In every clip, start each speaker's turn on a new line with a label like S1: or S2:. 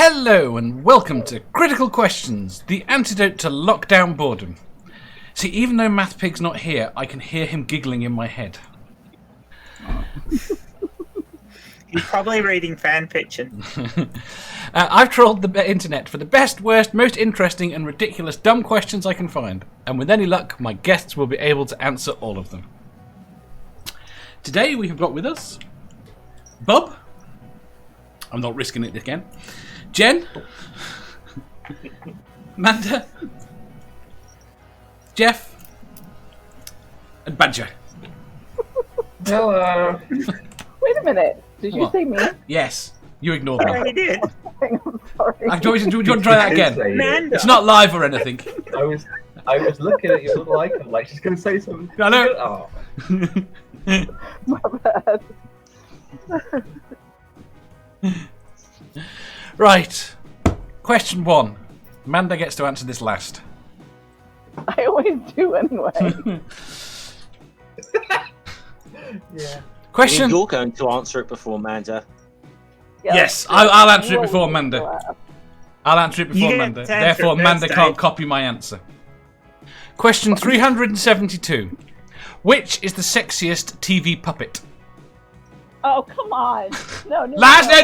S1: Hello and welcome to Critical Questions, the antidote to lockdown boredom. See, even though MathPig's not here, I can hear him giggling in my head.
S2: He's probably reading fan fiction.
S1: I've trawled the internet for the best, worst, most interesting and ridiculous dumb questions I can find. And with any luck, my guests will be able to answer all of them. Today we have got with us Bub. I'm not risking it again. Jen. Amanda. Jeff. And Badger.
S3: Hello.
S4: Wait a minute. Did you say me?
S1: Yes. You ignored me.
S2: I did.
S4: I'm sorry.
S1: Do you want to try that again?
S2: Amanda.
S1: It's not live or anything.
S3: I was looking at your little icon like she's going to say something.
S1: I know.
S3: Oh.
S4: My bad.
S1: Right. Question 1. Amanda gets to answer this last.
S4: I always do anyway.
S3: Yeah.
S1: Question.
S5: You're going to answer it before Amanda.
S1: Yes, I'll answer it before Amanda. I'll answer it before
S2: You
S1: Amanda.
S2: get to answer
S1: Therefore,
S2: it
S1: Amanda
S2: first,
S1: can't
S2: Dave.
S1: copy my answer. Question 372. Which is the sexiest TV puppet?
S4: Oh, come on. No.
S1: Last! No.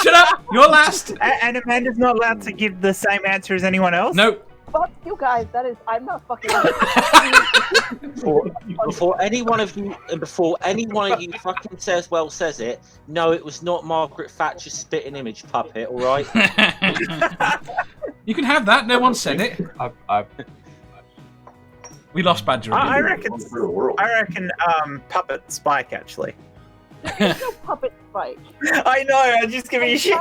S1: Shut up! You're last!
S2: And Amanda's not allowed to give the same answer as anyone else?
S1: No.
S4: Fuck you guys. I'm not fucking.
S5: Before any one of you fucking says it, no, it was not Margaret Thatcher's spitting image puppet, alright?
S1: You can have that. No one said it. We lost Badger again.
S2: I reckon Puppet Spike, actually.
S4: There's no puppet Spike.
S2: I know, I'm just giving you shit.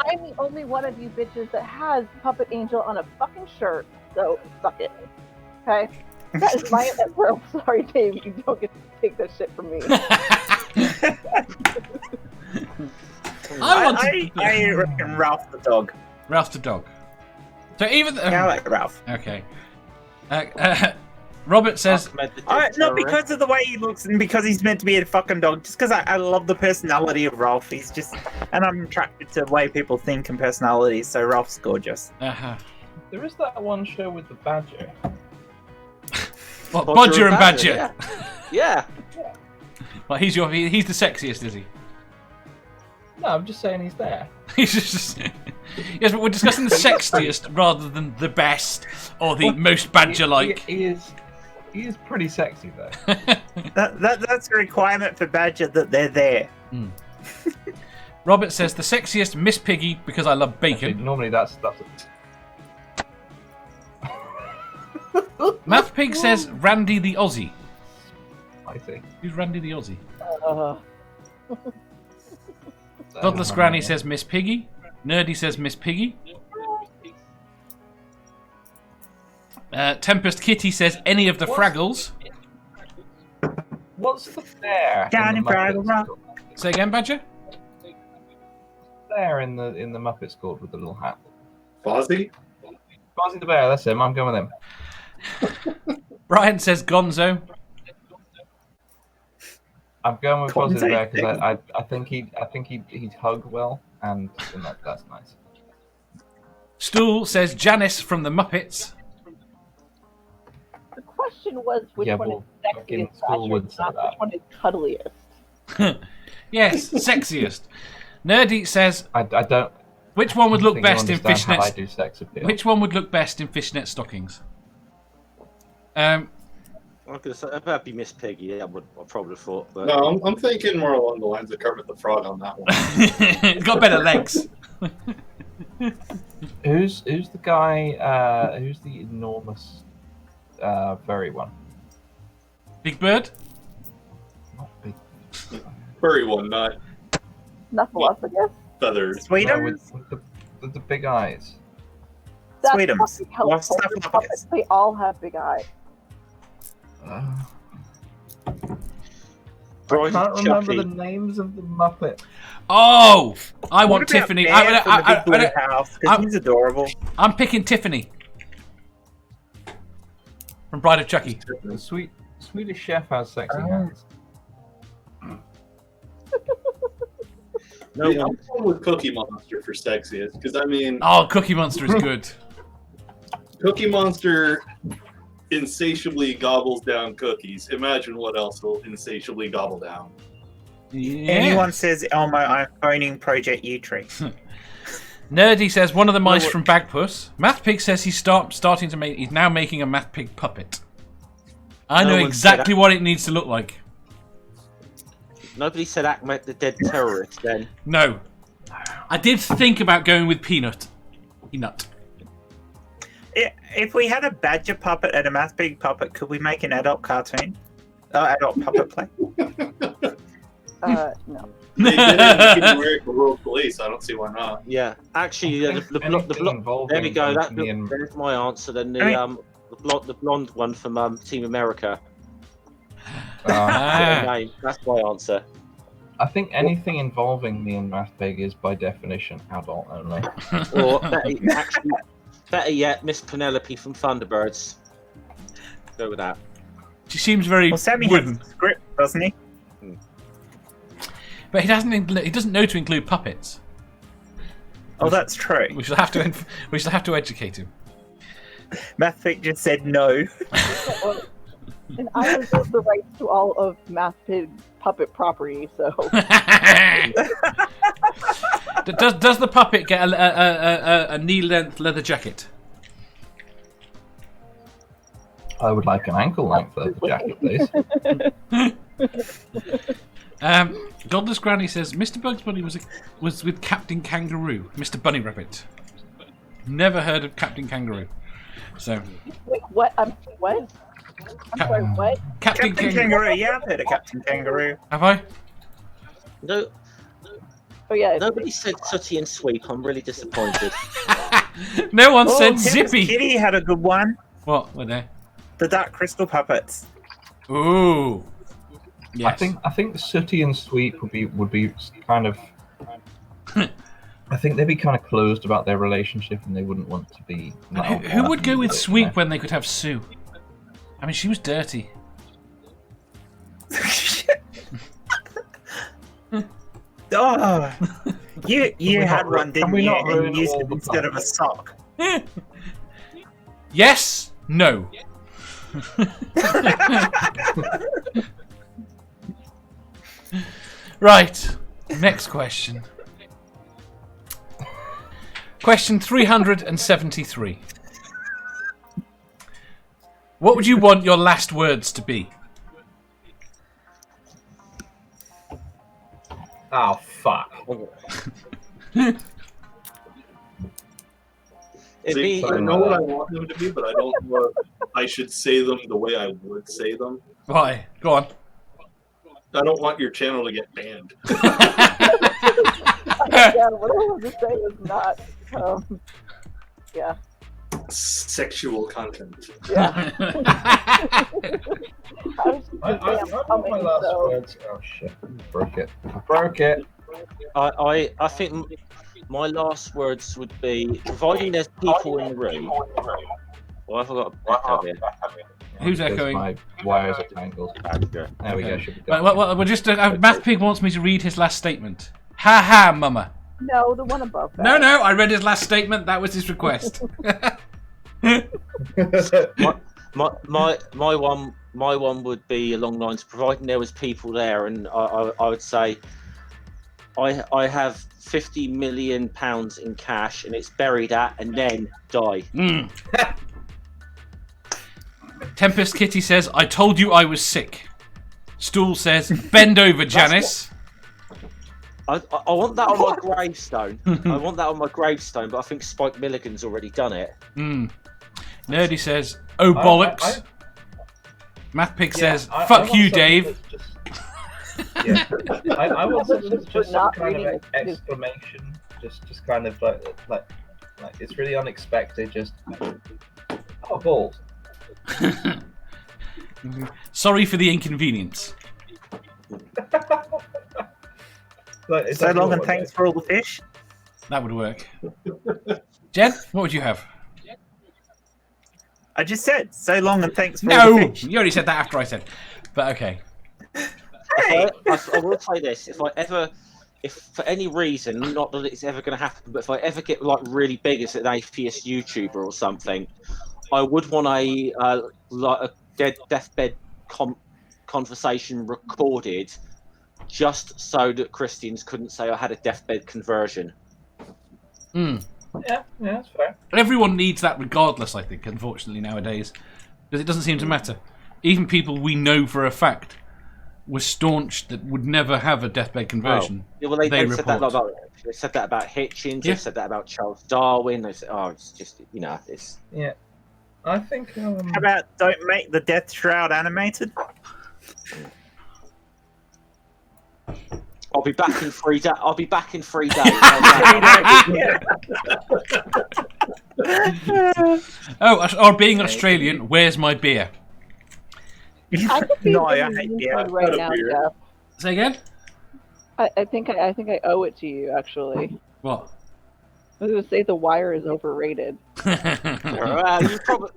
S4: I'm the only one of you bitches that has Puppet Angel on a fucking shirt, so suck it. Okay? That is my answer. I'm sorry, Dave. You don't get to take that shit from me.
S2: I reckon Ralph the dog.
S1: Ralph the dog. So even...
S2: I like Ralph.
S1: Okay. Robert says...
S2: Not because of the way he looks and because he's meant to be a fucking dog, just because I love the personality of Ralph. He's just... And I'm attracted to the way people think and personalities, so Ralph's gorgeous.
S1: Uh-huh.
S3: There is that one show with the badger.
S1: What, Bodger and Badger?
S5: Yeah.
S1: Well, he's the sexiest, is he?
S3: No, I'm just saying he's there.
S1: He's just... Yes, but we're discussing the sexiest rather than the best or the most Badger-like.
S3: He is pretty sexy though.
S2: That's a requirement for Badger that they're there.
S1: Robert says the sexiest Miss Piggy because I love bacon.
S3: Actually, normally that's
S1: Math Pig says Randy the Aussie.
S3: I think.
S1: Who's Randy the Aussie?
S4: Uh,
S1: Godless Granny says Miss Piggy. Nerdy says Miss Piggy. Tempest Kitty says any of the Fraggles.
S3: What's the bear?
S2: Down in
S3: the Muppets
S2: Fraggle Rock.
S3: called?
S1: Say again, Badger?
S3: Bear in the Muppets called with the little hat.
S6: Fozzie?
S3: Fozzie the bear. That's him. I'm going with him.
S1: Brian says Gonzo.
S3: I'm going with Fozzie the bear because
S2: Contact.
S3: I think he'd hug well, and that's nice.
S1: Stool says Janice from the Muppets.
S4: the question was which
S3: Yeah,
S4: one
S3: well,
S4: is
S3: fucking
S4: sexiest,
S3: school would say
S4: not
S3: that.
S4: which one is cuddliest.
S1: Yes, sexiest. Nerdy says
S3: I don't.
S1: which one would
S3: I
S1: look
S3: think you
S1: best in
S3: understand how I
S1: fishnets?
S3: do sex appeal.
S1: Which one would look best in fishnet stockings?
S5: I'm gonna say that'd be Miss Piggy. I probably have thought. But...
S6: No, I'm thinking more along the lines of Kermit the Frog on that one.
S1: It's got better legs.
S3: Who's the guy? Who's the enormous, furry one?
S1: Big Bird?
S3: Not big.
S6: Furry one, not
S4: Snuffleupagus?
S6: feathers.
S3: No,
S2: Sweetums?
S3: with the big eyes.
S4: That's
S2: Sweetums.
S4: fucking helpful.
S2: What's Snuffleupagus?
S4: They all have big eyes.
S3: I
S5: Brian
S3: can't remember
S5: Chucky.
S3: the names of the Muppet.
S1: Oh! I want
S2: What about
S1: Tiffany.
S2: Bear from the Big Blue House? Because
S1: I-
S2: he's adorable.
S1: I'm picking Tiffany. From Bride of Chucky.
S3: The Swedish chef has sexy hands.
S5: No
S6: I'm
S5: one.
S6: going with Cookie Monster for sexiest, because I mean,
S1: Oh, Cookie Monster is good.
S6: Cookie Monster insatiably gobbles down cookies. Imagine what else will insatiably gobble down.
S1: Yeah.
S2: Anyone says Elmo, I'm phoning Project U-Tree.
S1: Nerdy says one of the mice from Bagpuss. Mathpig says he's starting to make. He's now making a Mathpig puppet. I know
S5: one
S1: exactly what it needs to look like.
S5: Nobody said Ahmed the dead terrorist then.
S1: No, I did think about going with Peanut. Peanut.
S2: If we had a badger puppet and a Mathpig puppet, could we make an adult cartoon? Adult puppet play?
S4: No.
S6: They did it in America World Police. I don't see why not.
S5: Yeah, actually, the blonde. There we go. There's my answer. Then the blonde one from Team America. That's my answer.
S3: I think anything involving me and Mathpig is by definition adult only.
S5: Or better yet, Miss Penelope from Thunderbirds. Go with that.
S1: She seems very
S2: Well, Sammy
S1: wooden,
S2: has a script, doesn't he?
S1: but he doesn't know to include puppets.
S2: Oh, that's true.
S1: We shall have to educate him.
S2: Mathpig just said no.
S4: And I reserve the rights to all of Mathpig puppet property, so.
S1: Does the puppet get a knee-length leather jacket?
S3: I would like an ankle-length leather jacket, please.
S1: Godless Granny says Mr. Bugs Bunny was with Captain Kangaroo, Mr. Bunny Rabbit. Never heard of Captain Kangaroo. So.
S4: Wait, what? What? I'm sorry, what?
S1: Captain
S2: Kangaroo. Yeah, I've heard of Captain Kangaroo.
S1: Have I?
S5: No.
S4: Oh yeah.
S5: Nobody said Sooty and Sweep. I'm really disappointed.
S1: No one said
S2: Tempest
S1: Zippy.
S2: Kitty had a good one.
S1: What were they?
S2: The Dark Crystal puppets.
S1: Ooh. Yes.
S3: I think Sooty and Sweep would be kind of. I think they'd be kind of closed about their relationship, and they wouldn't want to be.
S1: Who would go with Sweep when they could have Sue? I mean, she was dirty.
S2: Oh, you had one, didn't you? And you used it
S3: all the
S2: instead of a sock.
S1: Yes. No. Right. Next question. Question 373. What would you want your last words to be?
S3: Oh fuck!
S6: See, I know what I want them to be, but I don't know if I should say them the way I would say them.
S1: Why? Go on.
S6: I don't want your channel to get banned.
S4: Yeah, what I was to say was not. Yeah.
S6: Sexual content.
S4: Yeah.
S3: I forgot my last words. Oh shit! Broke it. Broke it.
S5: I think my last words would be, providing there's people in the room. Well, I forgot a echo here.
S1: Who's echoing?
S3: My wires are tangled. There we go. Should be done.
S1: Well, just Mathpig wants me to read his last statement. Ha ha, mama.
S4: No, the one above that.
S1: No, I read his last statement. That was his request.
S5: my one would be along the lines, providing there was people there, and I would say I have £50 million in cash, and it's buried at, and then die.
S1: Tempest Kitty says, I told you I was sick. Stool says, bend over, Janice.
S5: I want that on my gravestone. I want that on my gravestone, but I think Spike Milligan's already done it.
S1: Nerdy says, oh bollocks. Mathpig says, fuck you, Dave.
S3: I want something that's just some
S4: Not
S3: kind of
S4: reading it.
S3: exclamation, just kind of like it's really unexpected. Just oh balls.
S1: Sorry for the inconvenience.
S3: Like,
S2: So long and thanks for all the fish.
S1: That would work. Jen, what would you have?
S2: I just said, so long and thanks for all the
S1: No!
S2: fish.
S1: You already said that after I said. But okay.
S5: I will say this: if I ever if for any reason, not that it's ever going to happen, but if I ever get like really big as an atheist YouTuber or something, I would want a deathbed conversation recorded, just so that Christians couldn't say I had a deathbed conversion.
S3: Yeah, that's fair.
S1: Everyone needs that regardless, I think, unfortunately, nowadays. Because it doesn't seem to matter. Even people we know for a fact were staunch that would never have a deathbed conversion.
S5: Yeah, well, they said that
S1: report.
S5: they said that about Hitchens,
S1: Yeah.
S5: they said that about Charles Darwin, they said, it's just, it's...
S3: Yeah. I think...
S2: How about don't make the death shroud animated?
S5: I'll be back in 3 days. I'll be back in 3 days.
S1: Or being Australian, where's my beer?
S4: I could be
S2: No, I
S4: really
S2: hate
S4: mean
S2: beer.
S4: right
S6: Not a
S4: now,
S6: beer.
S4: Jeff.
S1: Say again?
S4: I think I owe it to you, actually.
S1: What?
S4: I was going to say The Wire is overrated.
S5: You probably,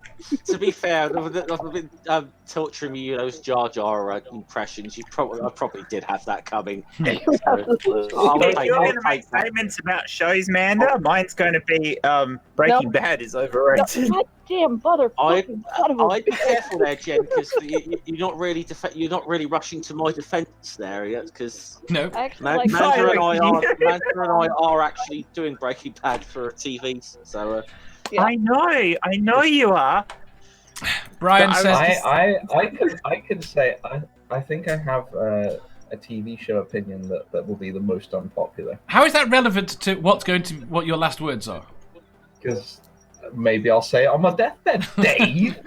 S5: to be fair, I've been torturing you those Jar Jar impressions. I probably did have that coming.
S4: Absolutely.
S2: If you're going to make statements about shows, Manda, mine's going to be Breaking Bad is overrated.
S4: Goddamn motherfucking son of a
S5: I'd be careful there, Jen, because you're not really rushing to my defence there, because
S1: No.
S4: I actually like
S5: Manda
S2: Sorry.
S5: and I are actually doing Breaking Bad for TV, so.
S4: Yeah.
S2: I know you are.
S1: Brian
S2: But
S1: says...
S3: I can say I think I have a TV show opinion that will be the most unpopular.
S1: How is that relevant to what your last words are?
S3: Because maybe I'll say it on my deathbed, Dave.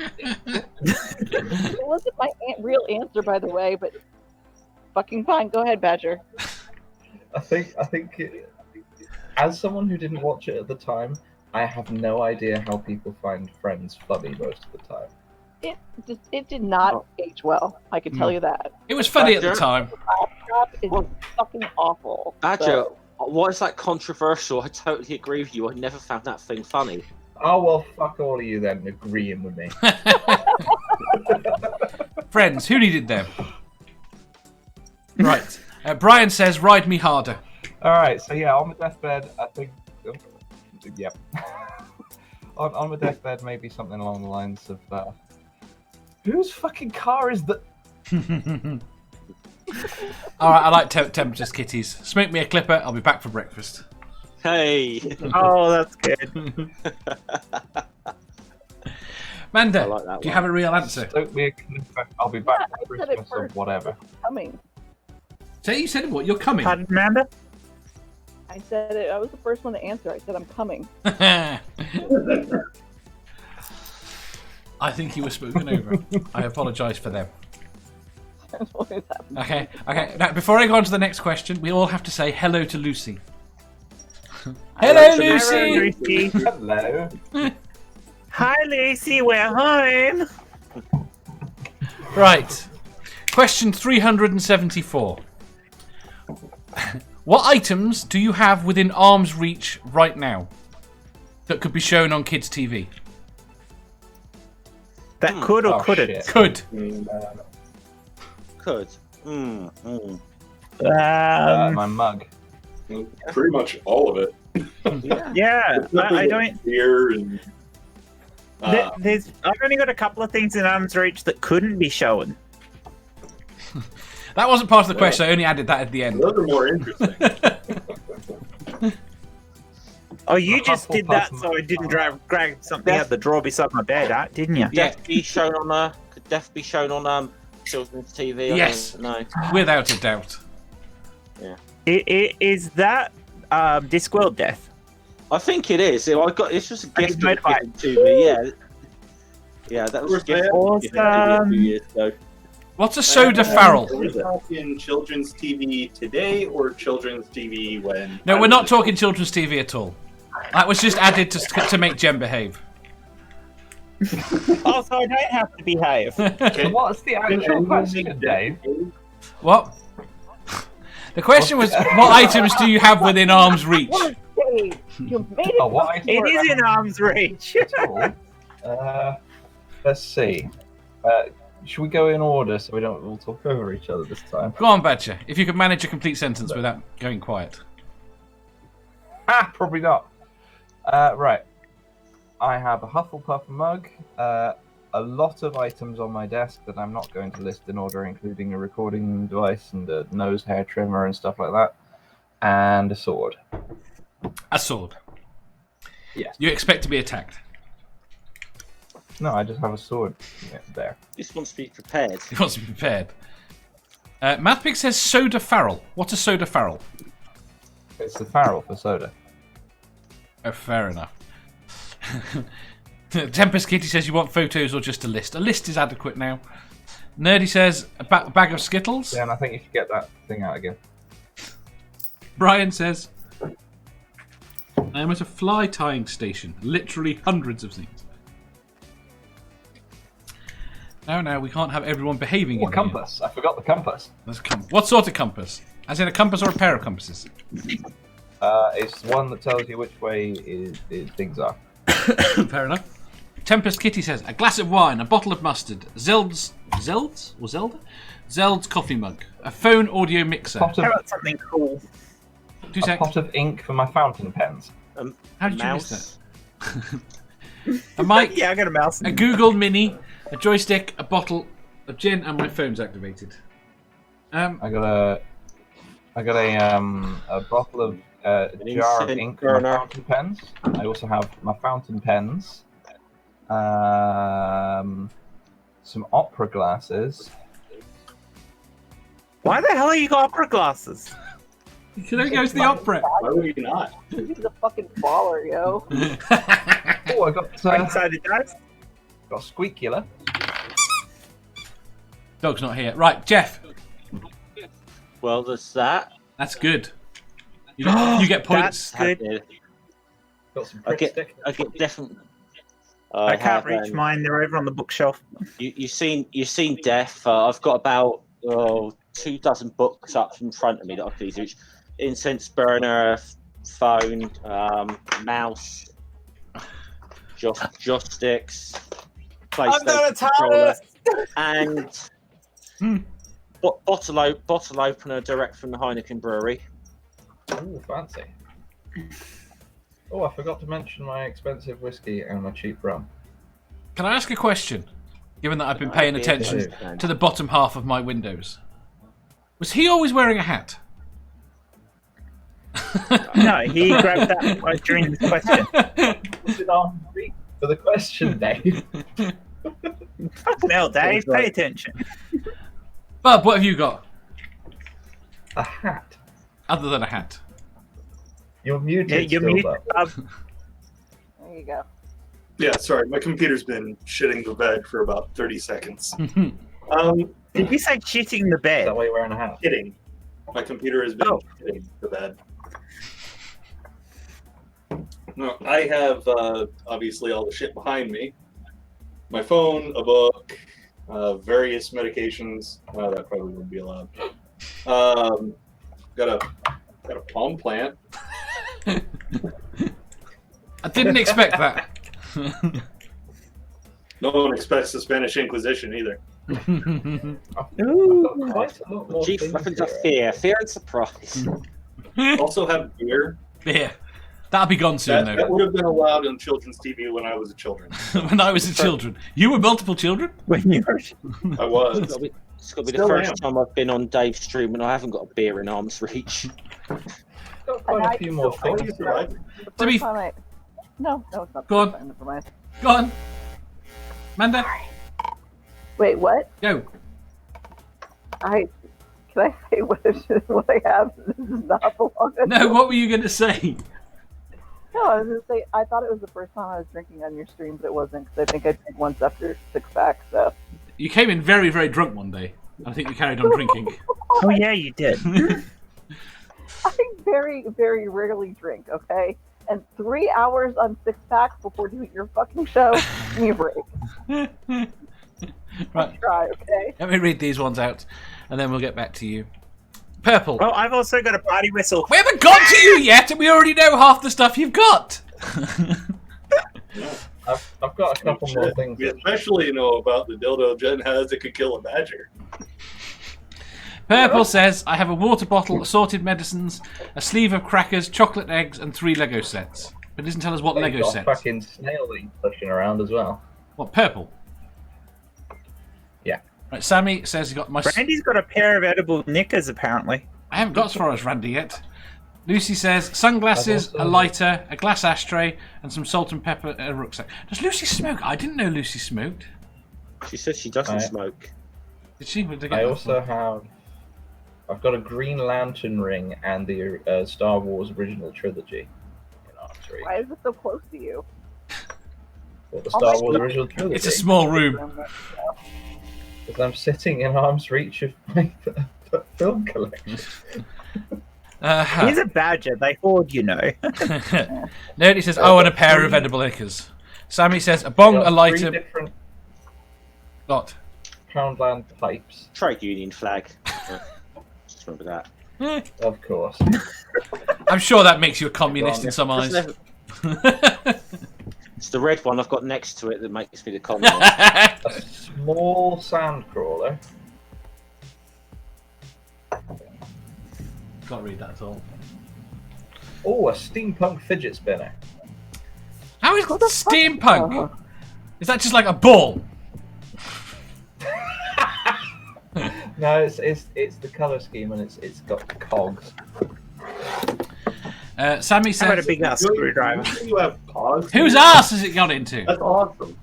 S4: It wasn't my real answer, by the way, but fucking fine. Go ahead, Badger.
S3: I think as someone who didn't watch it at the time, I have no idea how people find Friends funny most of the time.
S4: It did not age well. I can tell you that.
S1: It was funny at the time.
S4: Crap is fucking awful.
S5: Badger,
S4: So,
S5: why is that controversial? I totally agree with you. I never found that thing funny.
S3: Oh well, fuck all of you then, agreeing with me.
S1: Friends, who needed them? Right. Brian says, ride me harder.
S3: All right, so yeah, on my deathbed, I think. Yep. on my deathbed, maybe something along the lines of, whose fucking car is that?
S1: All right, I like temperatures, kitties. Smoke me a clipper. I'll be back for breakfast.
S5: Hey.
S2: Oh, that's good.
S1: Manda,
S5: I like that
S1: do you
S5: one.
S1: have a real answer?
S3: Stoke me a clipper. I'll be back
S4: I
S3: for
S4: said it
S3: Christmas or
S4: first.
S3: whatever.
S4: coming.
S1: So you said what? You're coming.
S2: Pardon, Amanda?
S4: I said it. I was the first one to answer. I said I'm coming.
S1: I think you were spoken over. I apologise for them.
S4: That's always happened.
S1: Okay. Now, before I go on to the next question, we all have to say hello to Lucy. Hello, Lucy.
S2: Lucy.
S3: Hello.
S2: Hi, Lucy. We're home.
S1: Right. Question 374. What items do you have within arm's reach right now that could be shown on kids' TV?
S2: That could or
S3: Oh,
S2: couldn't.
S3: shit.
S1: Could.
S5: Could.
S3: My mug.
S6: Pretty much all of it.
S2: Yeah, I don't.
S6: Beer and.
S2: There's. I've only got a couple of things in arm's reach that couldn't be shown.
S1: That wasn't part of the question. I only added that at the end.
S6: Those are more interesting.
S2: Oh, you just
S3: Hufflepuff
S2: did that so I didn't grab something out the drawer beside my bed, didn't you?
S1: Yeah.
S5: Could death be shown on children's TV?
S1: Yes.
S5: No.
S1: Without a doubt.
S2: Is that Discworld death?
S5: I think it is. It's just a
S2: And
S5: gift
S2: it's motorbike.
S5: given to me. Yeah. Yeah, that was a gift given to me a
S2: Awesome.
S5: few years ago.
S1: What's a soda farrell?
S6: Are we talking children's TV today or children's TV when?
S1: No, we're not talking children's TV at all. That was just added to make Jen behave.
S2: Oh, so I don't have to behave.
S3: So what's the actual question, Dave?
S1: What? The question was, what items do you have within arm's reach?
S4: What a Dave! You made it.
S3: Oh, what I
S2: It is in arm's reach.
S3: Cool. Let's see. Should we go in order so we don't all talk over each other this time?
S1: Go on, Badger. If you could manage a complete sentence without going quiet.
S3: Probably not. Right. I have a Hufflepuff mug, a lot of items on my desk that I'm not going to list in order, including a recording device and a nose hair trimmer and stuff like that, and a sword.
S1: A sword.
S3: Yes.
S1: You expect to be attacked.
S3: No, I just have a sword there.
S5: This wants to be prepared.
S1: He wants to be prepared. Mathpig says soda farrel. What's a soda farrel?
S3: It's the farrel for soda.
S1: Oh, fair enough. Tempest Kitty says you want photos or just a list. A list is adequate now. Nerdy says a bag of Skittles.
S3: Yeah, and I think you should get that thing out again.
S1: Brian says I am at a fly tying station. Literally hundreds of things. No, we can't have everyone behaving.
S3: Oh,
S1: in
S3: compass.
S1: Here.
S3: I forgot the compass.
S1: What sort of compass? As in a compass or a pair of compasses?
S3: It's one that tells you which way things are.
S1: Fair enough. Tempest Kitty says a glass of wine, a bottle of mustard, Zeld's coffee mug, a phone audio mixer.
S2: How about something cool?
S3: A pot of ink for my fountain pens.
S1: How did you miss that? A mic.
S2: Yeah, I got a mouse.
S1: A Google Mini, a joystick, a bottle of gin, and my phone's activated.
S3: I got a bottle of jar of ink for my fountain pens. I also have my fountain pens. Some opera glasses.
S2: Why the hell are you got opera glasses?
S1: You can only go to the opera.
S6: Why would you not?
S4: He's a fucking baller, yo.
S3: Oh, I got
S2: Excited, guys?
S3: got Squeakula.
S1: Dog's not here. Right, Jeff.
S5: Well, there's that.
S1: That's good. You get points.
S2: That's good.
S3: Got some
S5: I
S3: pretty
S5: get definitely.
S2: I can't reach mine. They're over on the bookshelf.
S5: You've seen Death. I've got about 24 books up in front of me that I can use. Incense burner, phone, mouse, joysticks, PlayStation controller, and bottle opener direct from the Heineken brewery.
S3: Oh, fancy. Oh, I forgot to mention my expensive whiskey and my cheap rum.
S1: Can I ask a question? Given that I've been paying attention to the bottom half of my windows. Was he always wearing a hat?
S2: No, he grabbed that during the question.
S3: Put it on for the question, Dave.
S2: Fucking hell, Dave, pay attention.
S1: Bub, what have you got?
S3: A hat.
S1: Other than a hat.
S3: You're muted.
S2: Yeah, you're
S3: still,
S2: muted.
S4: There you go.
S6: Yeah, sorry, my computer's been shitting the bed for about 30 seconds.
S2: Did you say shitting the
S3: Is
S2: bed?
S3: that why you're wearing a hat?
S6: Shitting. My computer has been shitting the bed. No, I have obviously all the shit behind me. My phone, a book, various medications. That probably wouldn't be allowed. Got a palm plant.
S1: I didn't expect that.
S6: No one expects the Spanish Inquisition either.
S5: Chief weapons of fear and surprise.
S6: Also have beer.
S1: Yeah. That'll be gone soon,
S6: That
S1: though.
S6: would have been allowed on children's TV when I was a children.
S1: When I was a children. You were multiple children?
S2: When you were...
S6: I was.
S5: It's got to be the first time I've been on Dave's stream and I haven't got a beer in arm's reach.
S3: Got quite a few more things.
S4: The
S1: To be
S4: first time I... No, it's not.
S1: Go on.
S4: Never mind.
S1: Go on. Manda,
S4: Wait, what?
S1: go.
S4: Can I say what I have? This is not belong.
S1: No, what were you going to say?
S4: No, I was going to say I thought it was the first time I was drinking on your stream, but it wasn't because I think I drank once after 6 packs. So
S1: You came in very, very drunk one day. I think you carried on drinking.
S2: Oh, yeah, you did.
S4: I very, very rarely drink. Okay, and 3 hours on 6 packs before doing your fucking show, give me a break.
S1: Right.
S4: Try, okay.
S1: Let me read these ones out, and then we'll get back to you. Purple.
S2: Well, I've also got a party whistle.
S1: We haven't got to you yet, and we already know half the stuff you've got.
S3: I've got a couple more things.
S6: We especially know about the dildo Jen has that could kill a badger.
S1: Purple says, I have a water bottle, assorted medicines, a sleeve of crackers, chocolate eggs, and 3 Lego sets. But it doesn't tell us what
S3: They've
S1: Lego
S3: got
S1: sets.
S3: fucking snail leaf pushing around as well.
S1: What, purple?
S3: Yeah.
S1: Right, Sammy says he got my...
S2: Randy's got a pair of edible knickers, apparently.
S1: I haven't got as far as Randy yet. Lucy says, sunglasses, a lighter, a glass ashtray, and some salt and pepper in a rucksack. Does Lucy smoke? I didn't know Lucy smoked.
S5: She says she doesn't smoke.
S1: Did she? Where did I get
S3: I
S1: that
S3: also
S1: from?
S3: have... I've got a Green Lantern ring and the Star Wars original trilogy.
S4: Why is it so close to you?
S3: Well, the Star Wars original trilogy.
S1: It's a small room.
S3: Because I'm sitting in arm's reach of my film collection.
S2: He's a badger. They hoard, you know.
S1: Nerdy says, oh, and a pair of edible acres. Sammy says, a bong, a lighter...
S3: 3 different
S1: What?
S3: Poundland pipes.
S5: Trade union flag. Just remember that.
S3: Of course.
S1: I'm sure that makes you a communist in some eyes.
S5: It's the red one I've got next to it that makes me the communist.
S3: A small sand crawler.
S1: Can't read that at all.
S3: Oh, a steampunk fidget spinner.
S1: How is steampunk? Is that just like a ball?
S3: No, it's the colour scheme and it's got cogs.
S1: Sammy
S2: How about a
S1: says,
S2: big ass screwdriver?
S6: You have paws.
S1: whose ass has it got into?
S6: That's awesome.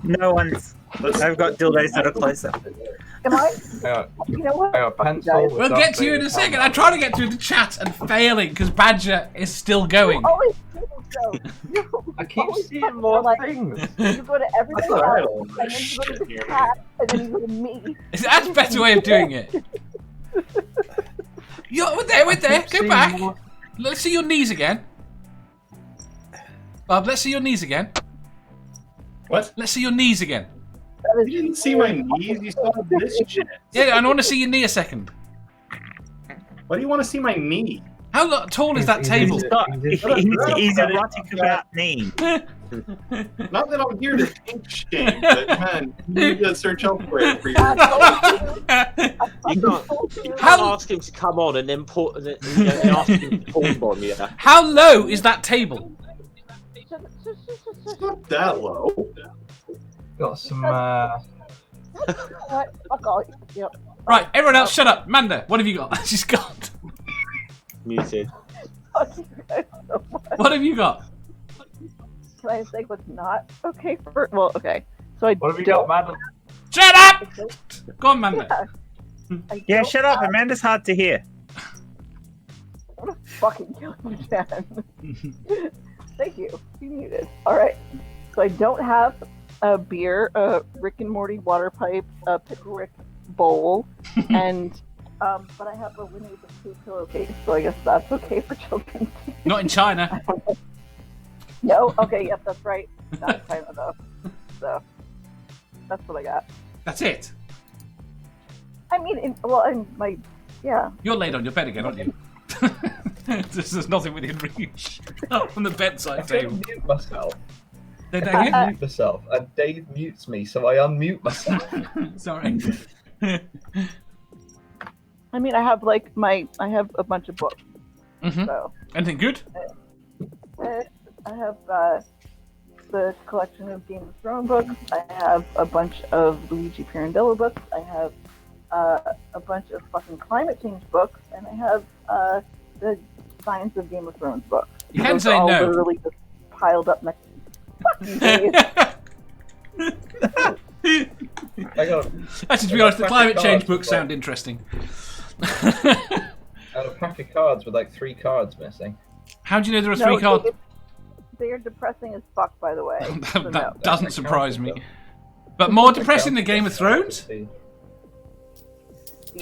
S2: No one's. I've got dildos that are closer.
S4: Am I?
S3: I
S4: You know what?
S3: got a pencil. with
S1: We'll
S3: Darth
S1: get to you in a
S3: Vader's
S1: second.
S3: helmet.
S1: I'm trying to get through the chat and failing because Badger is still going.
S4: You always do so. You
S3: I keep
S4: always
S3: seeing
S4: fucking
S3: more
S4: like-
S3: things.
S4: You go to everything
S6: That's what I
S4: else,
S6: don't
S4: and then you go to
S6: shit
S4: the
S6: here.
S4: cat, and then you go to me.
S1: That's a better way of doing it. We're there. Go
S3: Seeing
S1: back.
S3: more-
S1: Let's see your knees again. Bob, let's see your knees again.
S6: What?
S1: Let's see your knees again.
S4: That is
S6: You didn't see my knees. You saw this shit.
S1: Yeah, I want to see your knee a second.
S6: Why do you want to see my knee?
S1: How tall is that table?
S2: He's erotic about knee.
S6: Not that I'm here to pink shame, but man, you need to search elsewhere for your.
S5: You can't
S1: How-
S5: ask him to come on and then and ask him to porn bomb you.
S1: How low is that table?
S6: It's not that low.
S3: Got some.
S4: what? Fuck all. Yep.
S1: Right, everyone else, shut up. Manda, what have you got? She's got.
S5: Muted.
S4: Fuck you guys so much.
S1: What have you got?
S4: Can I say what's not okay for? Well, okay. So I
S3: What have you
S4: don't.
S3: got, madam?
S1: Shut up! Go on, Manda.
S4: I
S2: Yeah,
S4: don't
S2: shut up.
S4: have-
S2: Amanda's hard to hear.
S4: I'm gonna fucking kill you, Jan. Thank you. Be muted. Alright. So I don't have a beer, a Rick and Morty water pipe, a Pickle bowl, and but I have a Winnie the Pooh pillowcase, so I guess that's okay for children.
S1: Not in China.
S4: No? Okay, yep, that's right. Not in China though. So that's what I got.
S1: That's it.
S4: I mean, yeah.
S1: You're laid on your bed again, aren't you? There's nothing within reach. On the bedside
S3: I can't
S1: table.
S3: mute myself.
S1: Say that
S3: I
S1: again?
S3: can't mute myself, and Dave mutes me, so I unmute myself.
S1: Sorry.
S4: I mean, I have a bunch of books.
S1: Mhm.
S4: So
S1: Anything good?
S4: I have the collection of Game of Thrones books. I have a bunch of Luigi Pirandello books. I have a bunch of fucking climate change books, and I have the Science of Game of Thrones books.
S1: You can
S4: Those
S1: say
S4: are all
S1: no.
S4: literally just piled up next. Fuck you, Dave.
S3: I got
S1: Actually, to be honest, the climate change books sound interesting.
S3: I had a pack of cards with like 3 cards missing.
S1: How do you know there are 3 cards?
S4: They are depressing as fuck, by the way. So no.
S1: That doesn't surprise me. But more depressing than Game of Thrones?
S4: The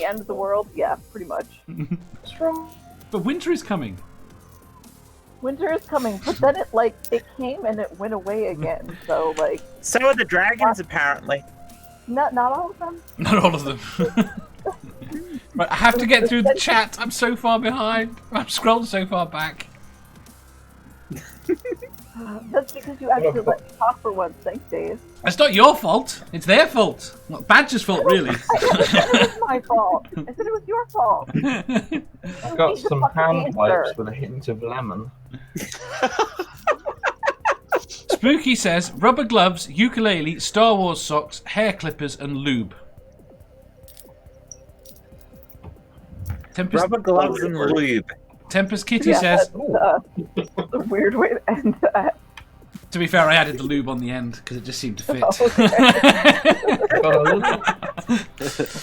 S4: end of the world? Yeah, pretty much.
S1: But winter is coming.
S4: Winter is coming, but then it came and it went away again. So
S2: So are the dragons, apparently.
S4: not all of them.
S1: Not all of them. Right, I have to get through the chat. I'm so far behind. I'm scrolled so far back.
S4: That's because you actually let me talk for once. Thanks, Dave.
S1: It's not your fault. It's their fault. Not Badger's fault, really.
S4: I said it was my fault. I said it was your fault.
S3: I've got some hand wipes with a hint of lemon.
S1: Spooky says rubber gloves, ukulele, Star Wars socks, hair clippers, and lube.
S2: Rubber gloves and lube.
S1: Tempest Kitty says,
S4: that's a weird way to end that.
S1: to be fair, I added the lube on the end because it just seemed to fit.
S3: I've got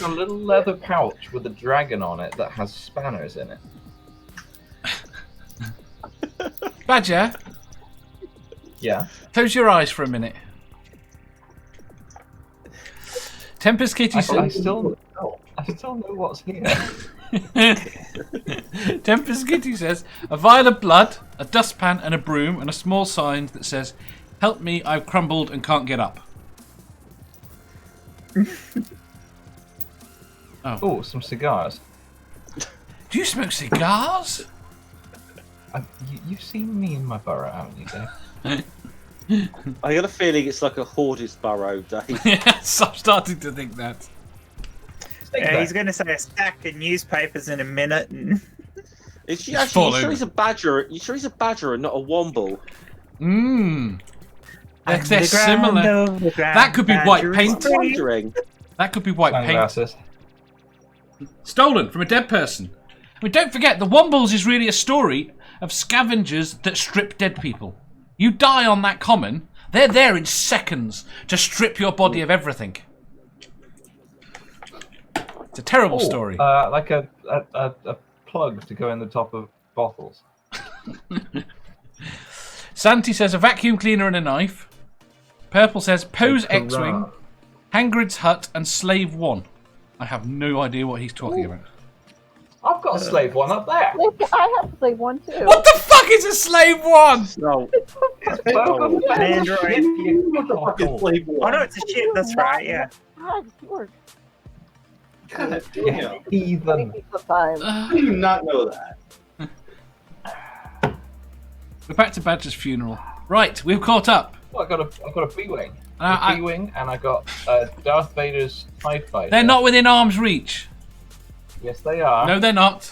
S3: a little leather pouch with a dragon on it that has spanners in it.
S1: Badger,
S3: Yeah.
S1: close your eyes for a minute. Tempest Kitty
S3: I
S1: says,
S3: still know what's here.
S1: Tempest Kitty says, a vial of blood, a dustpan and a broom, and a small sign that says, help me, I've crumbled and can't get up.
S3: Oh, some cigars.
S1: Do you smoke cigars?
S3: You've seen me in my burrow, haven't you, Dave?
S5: I got a feeling it's like a hoarder's burrow, Dave.
S1: Yes, I'm starting to think that.
S2: Yeah, he's going to say a stack of newspapers in a minute. And...
S5: Is she
S1: It's
S5: actually? You
S1: falling.
S5: sure he's a badger? You sure he's a badger and not a womble?
S1: Mmm. They're
S2: Underground,
S1: similar.
S2: overground,
S1: That could be white
S2: badger
S1: paint.
S2: is
S5: Wondering.
S1: That could be white paint.
S3: Sunglasses.
S1: Stolen from a dead person. I mean, don't forget, the Wombles is really a story of scavengers that strip dead people. You die on that common, they're there in seconds to strip your body of everything. It's a terrible story.
S3: Like a plug to go in the top of bottles.
S1: Santi says a vacuum cleaner and a knife. Purple says Pose
S3: A
S1: X-Wing,
S3: Quran.
S1: Hagrid's Hut, and Slave 1. I have no idea what he's talking about.
S3: I've got a slave one up there.
S4: I have to say one too.
S1: What the fuck is a Slave 1?
S5: No.
S2: an android.
S6: What the fuck is Slave
S2: Oh
S6: One?
S2: no, it's a ship. That's right. Yeah.
S4: God, George.
S6: God damn.
S3: Heathen.
S4: Take the time.
S6: I do not know that.
S1: We're back to Badger's funeral. Right, we've caught up.
S3: Well, I got a B-wing.
S1: I-
S3: B-wing, and I got Darth Vader's TIE Fighter.
S1: They're not within arm's reach.
S3: Yes, they are.
S1: No, they're not.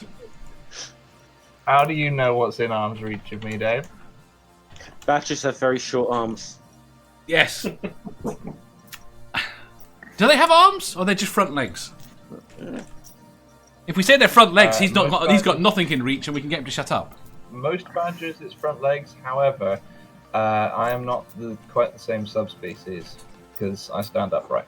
S3: How do you know what's in arm's reach of me, Dave?
S5: Badgers have very short arms.
S1: Yes. Do they have arms, or are they just front legs? If we say they're front legs, he's got nothing in reach, and we can get him to shut up.
S3: Most badgers, it's front legs. However, I am not quite the same subspecies because I stand upright.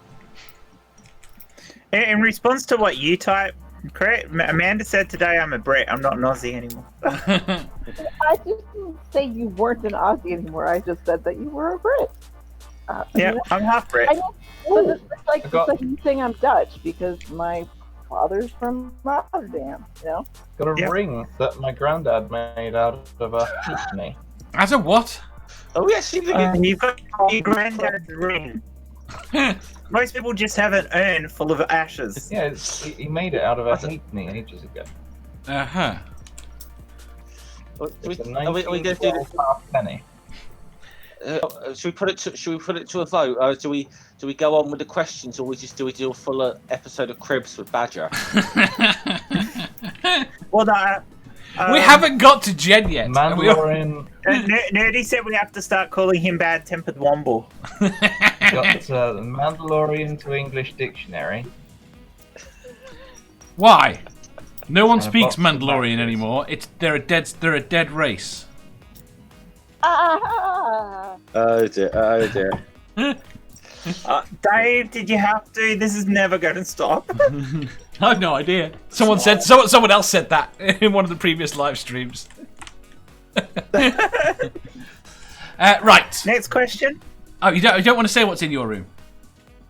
S2: In response to what you type, correct? Amanda said today I'm a Brit. I'm not an Aussie anymore.
S4: I didn't say you weren't an Aussie anymore. I just said that you were a Brit.
S2: Yeah, I'm half Brit.
S4: I know. But it's like,
S3: I got-
S4: it's like you saying I'm Dutch because my father's from Rotterdam. You know.
S3: Got a
S2: Yeah.
S3: ring that my granddad made out of a halfpenny.
S1: As a what?
S5: Oh yes, you think
S2: You've got your granddad's ring. Most people just have an urn full of ashes.
S3: Yeah, he made it out of a halfpenny ages ago.
S1: Uh-huh.
S3: It's a
S5: Are we going to do
S3: 1912 halfpenny.
S5: should we put it to a vote? Do we go on with the questions, or do we do a full episode of Cribs with Badger?
S2: Well,
S1: We haven't got to Jen yet. and we are-
S3: Mandalorian
S2: Nerdy said we have to start calling him Bad-Tempered Womble.
S3: got the Mandalorian to English dictionary.
S1: Why? No one
S3: And a
S1: speaks
S3: box of
S1: Mandalorian
S3: matches.
S1: anymore. They're a dead race.
S4: Ah!
S5: Oh dear.
S2: Dave, did you have to? This is never going to stop.
S1: I have no idea. Someone else said that in one of the previous live streams. Right.
S2: Next question.
S1: Oh, you don't want to say what's in your room?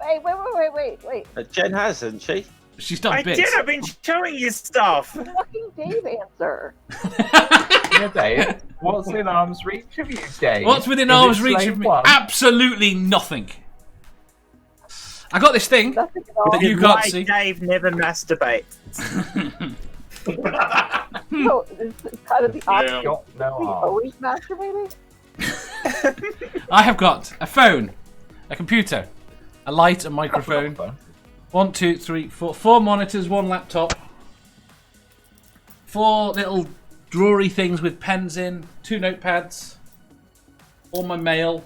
S4: Wait.
S5: Jen has, hasn't she?
S1: She's done
S2: I
S1: bits.
S2: did. I've been showing you stuff.
S4: Fucking Dave answer.
S3: Yeah, Dave, what's in arm's reach of you, Dave?
S1: What's within
S3: Is it
S1: arm's reach
S3: Slave
S1: of me?
S3: One?
S1: Absolutely nothing. I got this thing
S4: Nothing at all.
S1: that you
S2: It's
S1: can't
S2: why
S1: see.
S2: Dave never masturbates.
S4: So it's kind of the opposite.
S3: Got no
S4: We
S3: arm.
S4: always masturbating.
S1: I have got a phone, a computer, a light, a microphone. 1, 2, 3, 4. 4 monitors, 1 laptop. 4 little drawery things with pens in. 2 notepads. All my mail.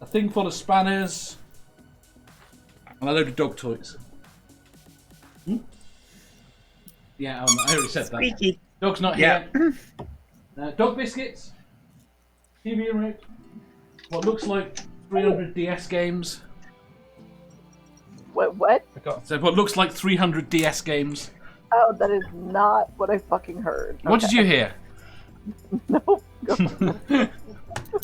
S1: A thing full of spanners. And a load of dog toys. Yeah, I already said that.
S2: Squeaky.
S1: Dog's not
S2: Yeah.
S1: here. Dog biscuits. TV remote. What looks like 300 DS games.
S4: What?
S1: So what looks like 300 DS games.
S4: Oh, that is not what I fucking heard.
S1: What did you hear?
S4: Nope.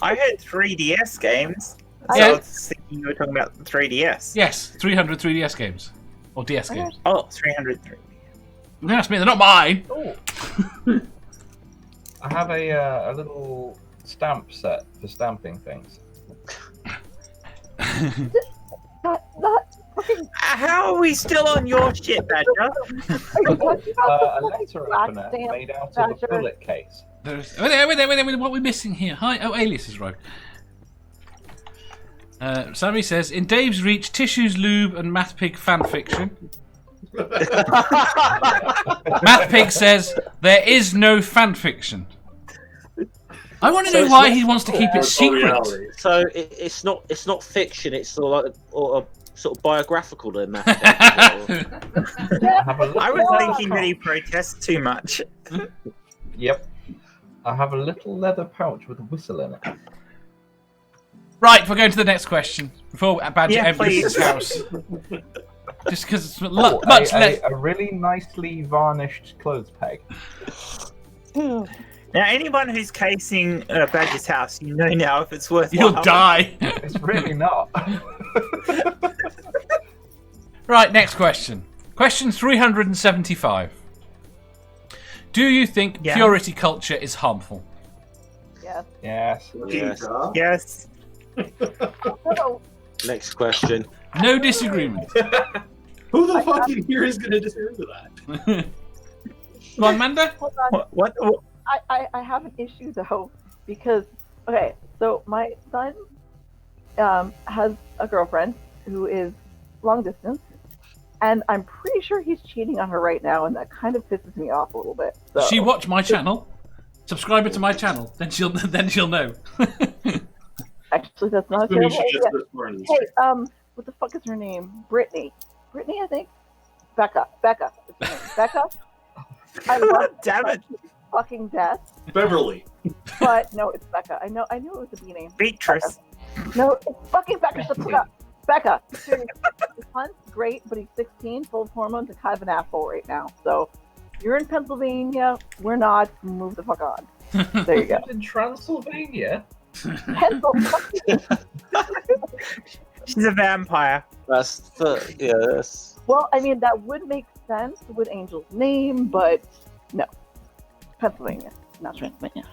S2: I heard 3DS games. So
S1: Yeah.
S2: I was thinking you were talking about the 3DS.
S1: Yes, 300 3DS games. Or DS games.
S2: Oh, 303.
S1: That's me, they're not mine.
S3: Oh. I have a little stamp set for stamping things.
S4: Not fucking.
S2: How are we still on your shit, Badger?
S4: Are you talking about
S3: A
S4: the
S3: letter
S4: black
S3: opener
S4: stamp
S3: made out of a
S4: Badger?
S3: bullet case.
S1: Wait there, what are we missing here? Hi, oh, Alias has arrived. Sammy says, in Dave's reach, Tissues, Lube and Mathpig fanfiction. Mathpig says, there is no fanfiction. I want to
S5: So
S1: know
S5: it's
S1: why
S5: not-
S1: he wants to keep it secret.
S6: Reality.
S5: So it's not fiction. It's sort of like a sort of biographical than that.
S3: I have a
S2: I
S3: little,
S2: was thinking that he protests too much.
S3: Yep. I have a little leather pouch with a whistle in it.
S1: Right, we're going to the next question before Badger
S2: Yeah,
S1: enters his
S2: please.
S1: house. Just because it's
S3: Oh,
S1: much less.
S3: a really nicely varnished clothes peg.
S2: Now, anyone who's casing Badger's house, you know now if it's worthwhile.
S1: You'll die.
S3: It's really not.
S1: Right, next question. Question 375. Do you think
S2: Yeah.
S1: purity culture is harmful?
S4: Yes.
S3: Yes.
S5: Yes.
S2: Yes.
S4: No.
S5: Next question.
S1: No disagreement.
S6: Who the fuck in here is going to disagree with that?
S1: Come on, Manda.
S4: Hold on.
S2: What?
S4: I have an issue though, because okay, so my son has a girlfriend who is long distance, and I'm pretty sure he's cheating on her right now, and that kind of pisses me off a little bit. So.
S1: She watch my channel. Subscribe her to my channel. Then she'll know.
S4: Actually, that's not a
S6: Assuming
S4: terrible
S6: she gets
S4: idea.
S6: this far in the
S4: Hey,
S6: stream.
S4: what the fuck is her name? Brittany, I think. Becca. Is her name. Becca. I love
S2: Damn it.
S4: fucking death,
S6: Beverly.
S4: but no, it's Becca. I knew it was a B name.
S2: Beatrice.
S4: No, it's fucking Becca. Shut the fuck up. Becca. Seriously, his son's great, but he's 16, full of hormones, and kind of an asshole right now. So, you're in Pennsylvania. We're not. Move the fuck on. There you go.
S3: In Transylvania?
S4: Pennsylvania.
S2: She's a vampire.
S5: That's yes.
S4: Well, I mean, that would make sense with Angel's name, but no. Pennsylvania, not Transylvania.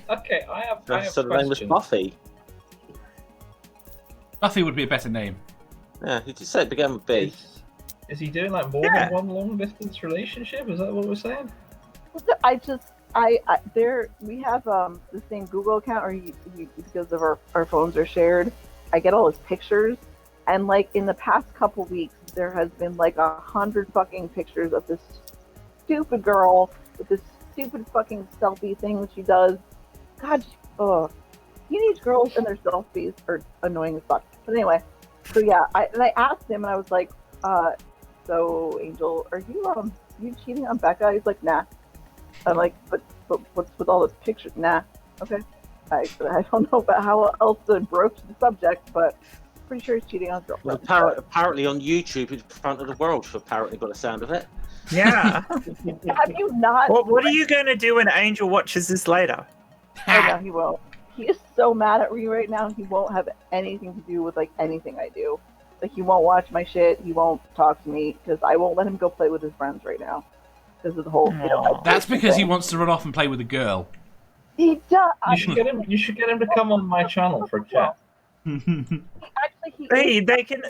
S3: Okay, I have
S5: So the name was
S3: questions.
S5: Buffy.
S1: Buffy would be a better name.
S5: Yeah, he just said it began with B.
S3: Is he doing like more
S2: Yeah.
S3: than one long distance relationship? Is that what we're saying?
S4: We have the same Google account, or because of our phones are shared. I get all his pictures, and like in the past couple weeks, there has been like 100 fucking pictures of this stupid girl with this stupid fucking selfie thing that she does. God, teenage girls and their selfies are annoying as fuck. But anyway, so yeah, I asked him, and I was like, so Angel, are you cheating on Becca? He's like, nah. I'm like, but what's with all the pictures? Nah. Okay. I don't know about how else to broach the subject, but pretty sure he's cheating on his
S5: Well,
S4: girlfriend.
S5: apparently on YouTube in front of the world, for apparently got the sound of it.
S2: Yeah.
S4: Have you not?
S2: What are you going to do when Angel watches this later?
S4: Oh, no, he won't. He is so mad at me right now. He won't have anything to do with like anything I do. Like he won't watch my shit. He won't talk to me because I won't let him go play with his friends right now because of the whole.
S1: That's because he wants to run off and play with a girl.
S4: He does.
S3: You should get him. You should get him to come on my channel for a chat.
S4: Actually, he
S2: Hey, they can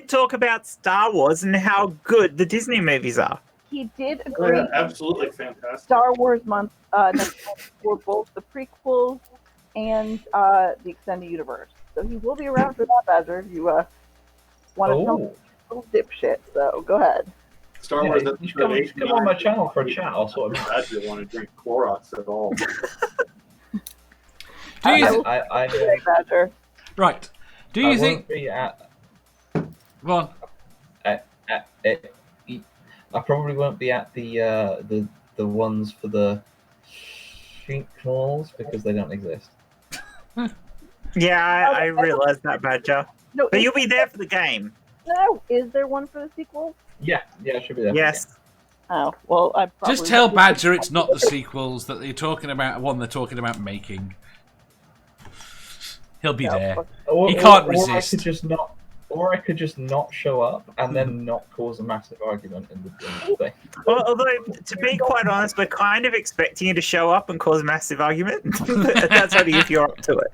S2: talk about Star Wars and how good the Disney movies are.
S4: he did agree.
S6: Yeah, absolutely fantastic.
S4: Star Wars month next month for both the prequels and the extended universe. So he will be around for that, Badger. If you want to tell me little dipshit, so go ahead.
S6: Star Wars.
S3: You should come on my channel for a chat. I'll sort of.
S6: I didn't want to drink Clorox at all.
S1: Do you
S4: Badger.
S1: right? Do you think?
S3: Be at,
S1: Go on.
S3: I probably won't be at the ones for the sequels because they don't exist.
S2: Yeah, I realised that, Badger.
S4: No,
S2: But you'll be there for the game.
S4: No, is there one for the sequel?
S3: Yeah, it should be there.
S2: Yes.
S4: Oh, well, I probably...
S1: Just tell Badger it's not the sequels that they're talking about. One they're talking about making. He'll be there. He can't resist.
S3: Or I could just not show up and then not cause a massive argument in the thing.
S2: Well, although, to be quite honest, we're kind of expecting you to show up and cause a massive argument. That's only if you're up to it.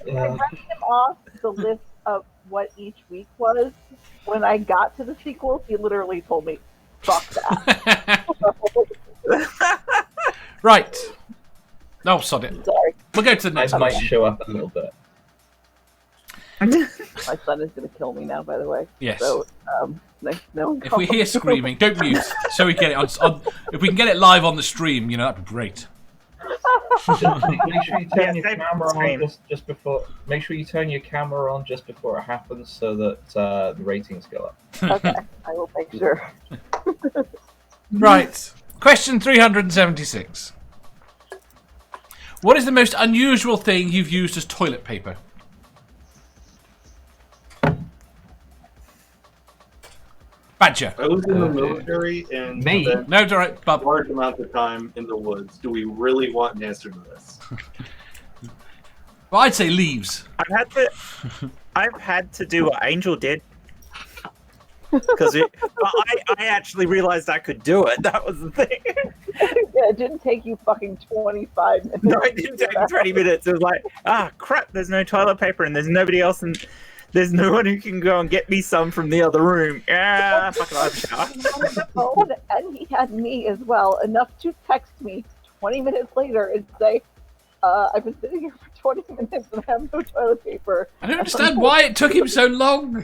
S3: Yeah.
S4: I read him off the list of what each week was. When I got to the sequels, he literally told me, fuck that.
S1: Right. Oh, sod it.
S4: Sorry.
S1: We'll go to the next
S3: I might
S1: question.
S3: show up a little bit.
S4: My son is going to kill me now, by the way.
S1: Yes.
S4: So, no.
S1: If we hear screaming, don't mute, so we get it on. If we can get it live on the stream, that'd be great.
S3: Make sure you turn your
S2: save
S3: camera
S2: the stream.
S3: on just before. Make sure you turn your camera on just before it happens, so that the ratings go up.
S4: Okay, I will make sure.
S1: Right. Question 376. What is the most unusual thing you've used as toilet paper? Badger.
S6: I was in the military and
S3: Me?
S6: spent
S1: No, it's all right,
S6: a
S1: Bob.
S6: large amount of time in the woods. Do we really want an answer to this?
S1: Well, I'd say leaves.
S2: I've had to do what Angel did. Because I actually realised I could do it. That was the thing.
S4: Yeah, it didn't take you fucking 25 minutes.
S2: No, it didn't take 20 minutes. It was like, crap, there's no toilet paper and there's nobody else and there's no one who can go and get me some from the other room. Yeah, fucking I'll shower.
S4: He was on the phone, and he had me as well, enough to text me 20 minutes later and say, I've been sitting here for 20 minutes and I have no toilet paper.
S1: I don't understand why it took him so long.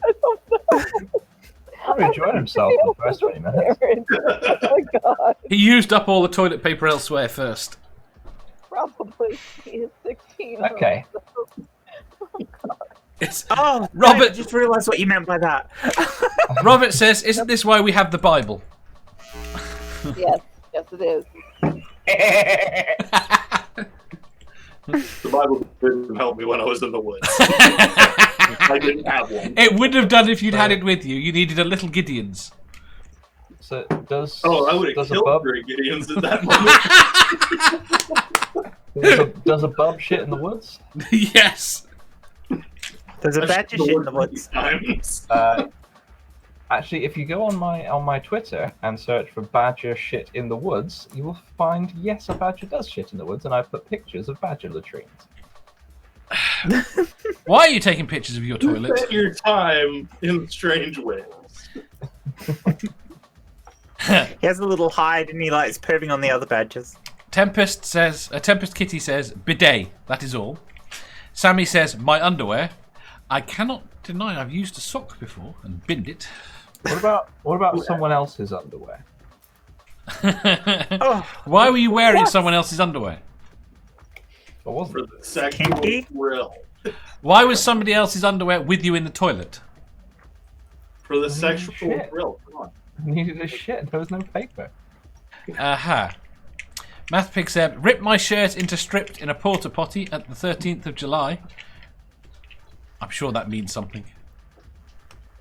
S4: I don't know.
S3: Probably enjoyed himself for the first 20 minutes.
S4: Oh my god.
S1: He used up all the toilet paper elsewhere first.
S4: Probably. He is 16.
S3: Okay.
S4: Oh god.
S1: It's,
S2: Oh,
S1: Robert-
S2: I just realised what you meant by that.
S1: Robert says, isn't this why we have the Bible?
S4: Yes, it is.
S6: The Bible didn't help me when I was in the woods. I didn't have one.
S1: It would have done if you'd had it with you. You needed a little Gideon's.
S3: So does
S6: Oh, I would have
S3: does a
S6: killed
S3: bub
S6: Greg Gideons at that moment.
S3: does a bub shit in the woods?
S1: Yes.
S2: There's a badger shit in the woods.
S6: Times.
S3: Actually, if you go on my Twitter and search for badger shit in the woods, you will find yes, a badger does shit in the woods, and I've put pictures of badger latrines.
S1: Why are you taking pictures of your toilet?
S6: Spend your time in strange ways.
S2: He has a little hide and he likes perving on the other badgers.
S1: Tempest Kitty says, bidet, that is all. Sammy says, my underwear. I cannot deny I've used a sock before and binned it.
S3: What about someone else's underwear?
S2: Oh,
S1: Why were you wearing someone else's underwear?
S3: Or wasn't
S6: For
S3: it?
S6: the sexual
S2: Kinky?
S6: thrill.
S1: Why was somebody else's underwear with you in the toilet?
S6: For the sexual
S3: shit.
S6: thrill. Come on.
S3: Needed a shit. There was no paper.
S1: Aha. Mathpig said, ripped my shirt into stripped in a porta potty at the 13th of July. I'm sure that means something.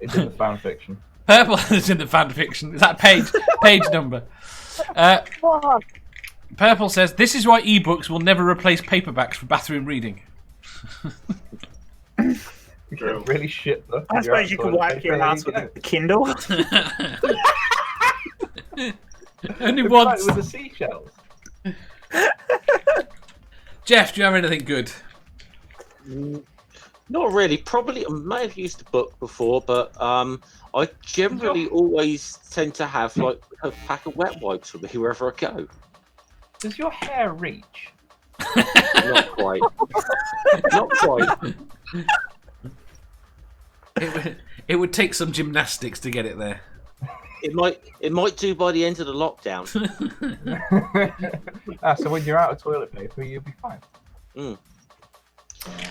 S3: It's in the fan fiction.
S1: Purple is in the fan fiction. Is that page number?
S4: Fuck.
S1: Purple says, this is why ebooks will never replace paperbacks for bathroom reading.
S3: You get really shit though.
S2: I suppose you could wipe your ass with a Kindle.
S1: Only
S3: Right,
S1: once.
S3: with the seashells.
S1: Jeff, do you have anything good?
S5: Not really. Probably I may have used a book before, but I generally always tend to have like a pack of wet wipes with me wherever I go.
S3: Does your hair reach?
S5: Not quite. Not quite.
S1: It would take some gymnastics to get it there.
S5: It might do by the end of the lockdown.
S3: So when you're out of toilet paper, you'll be fine.
S5: Mm.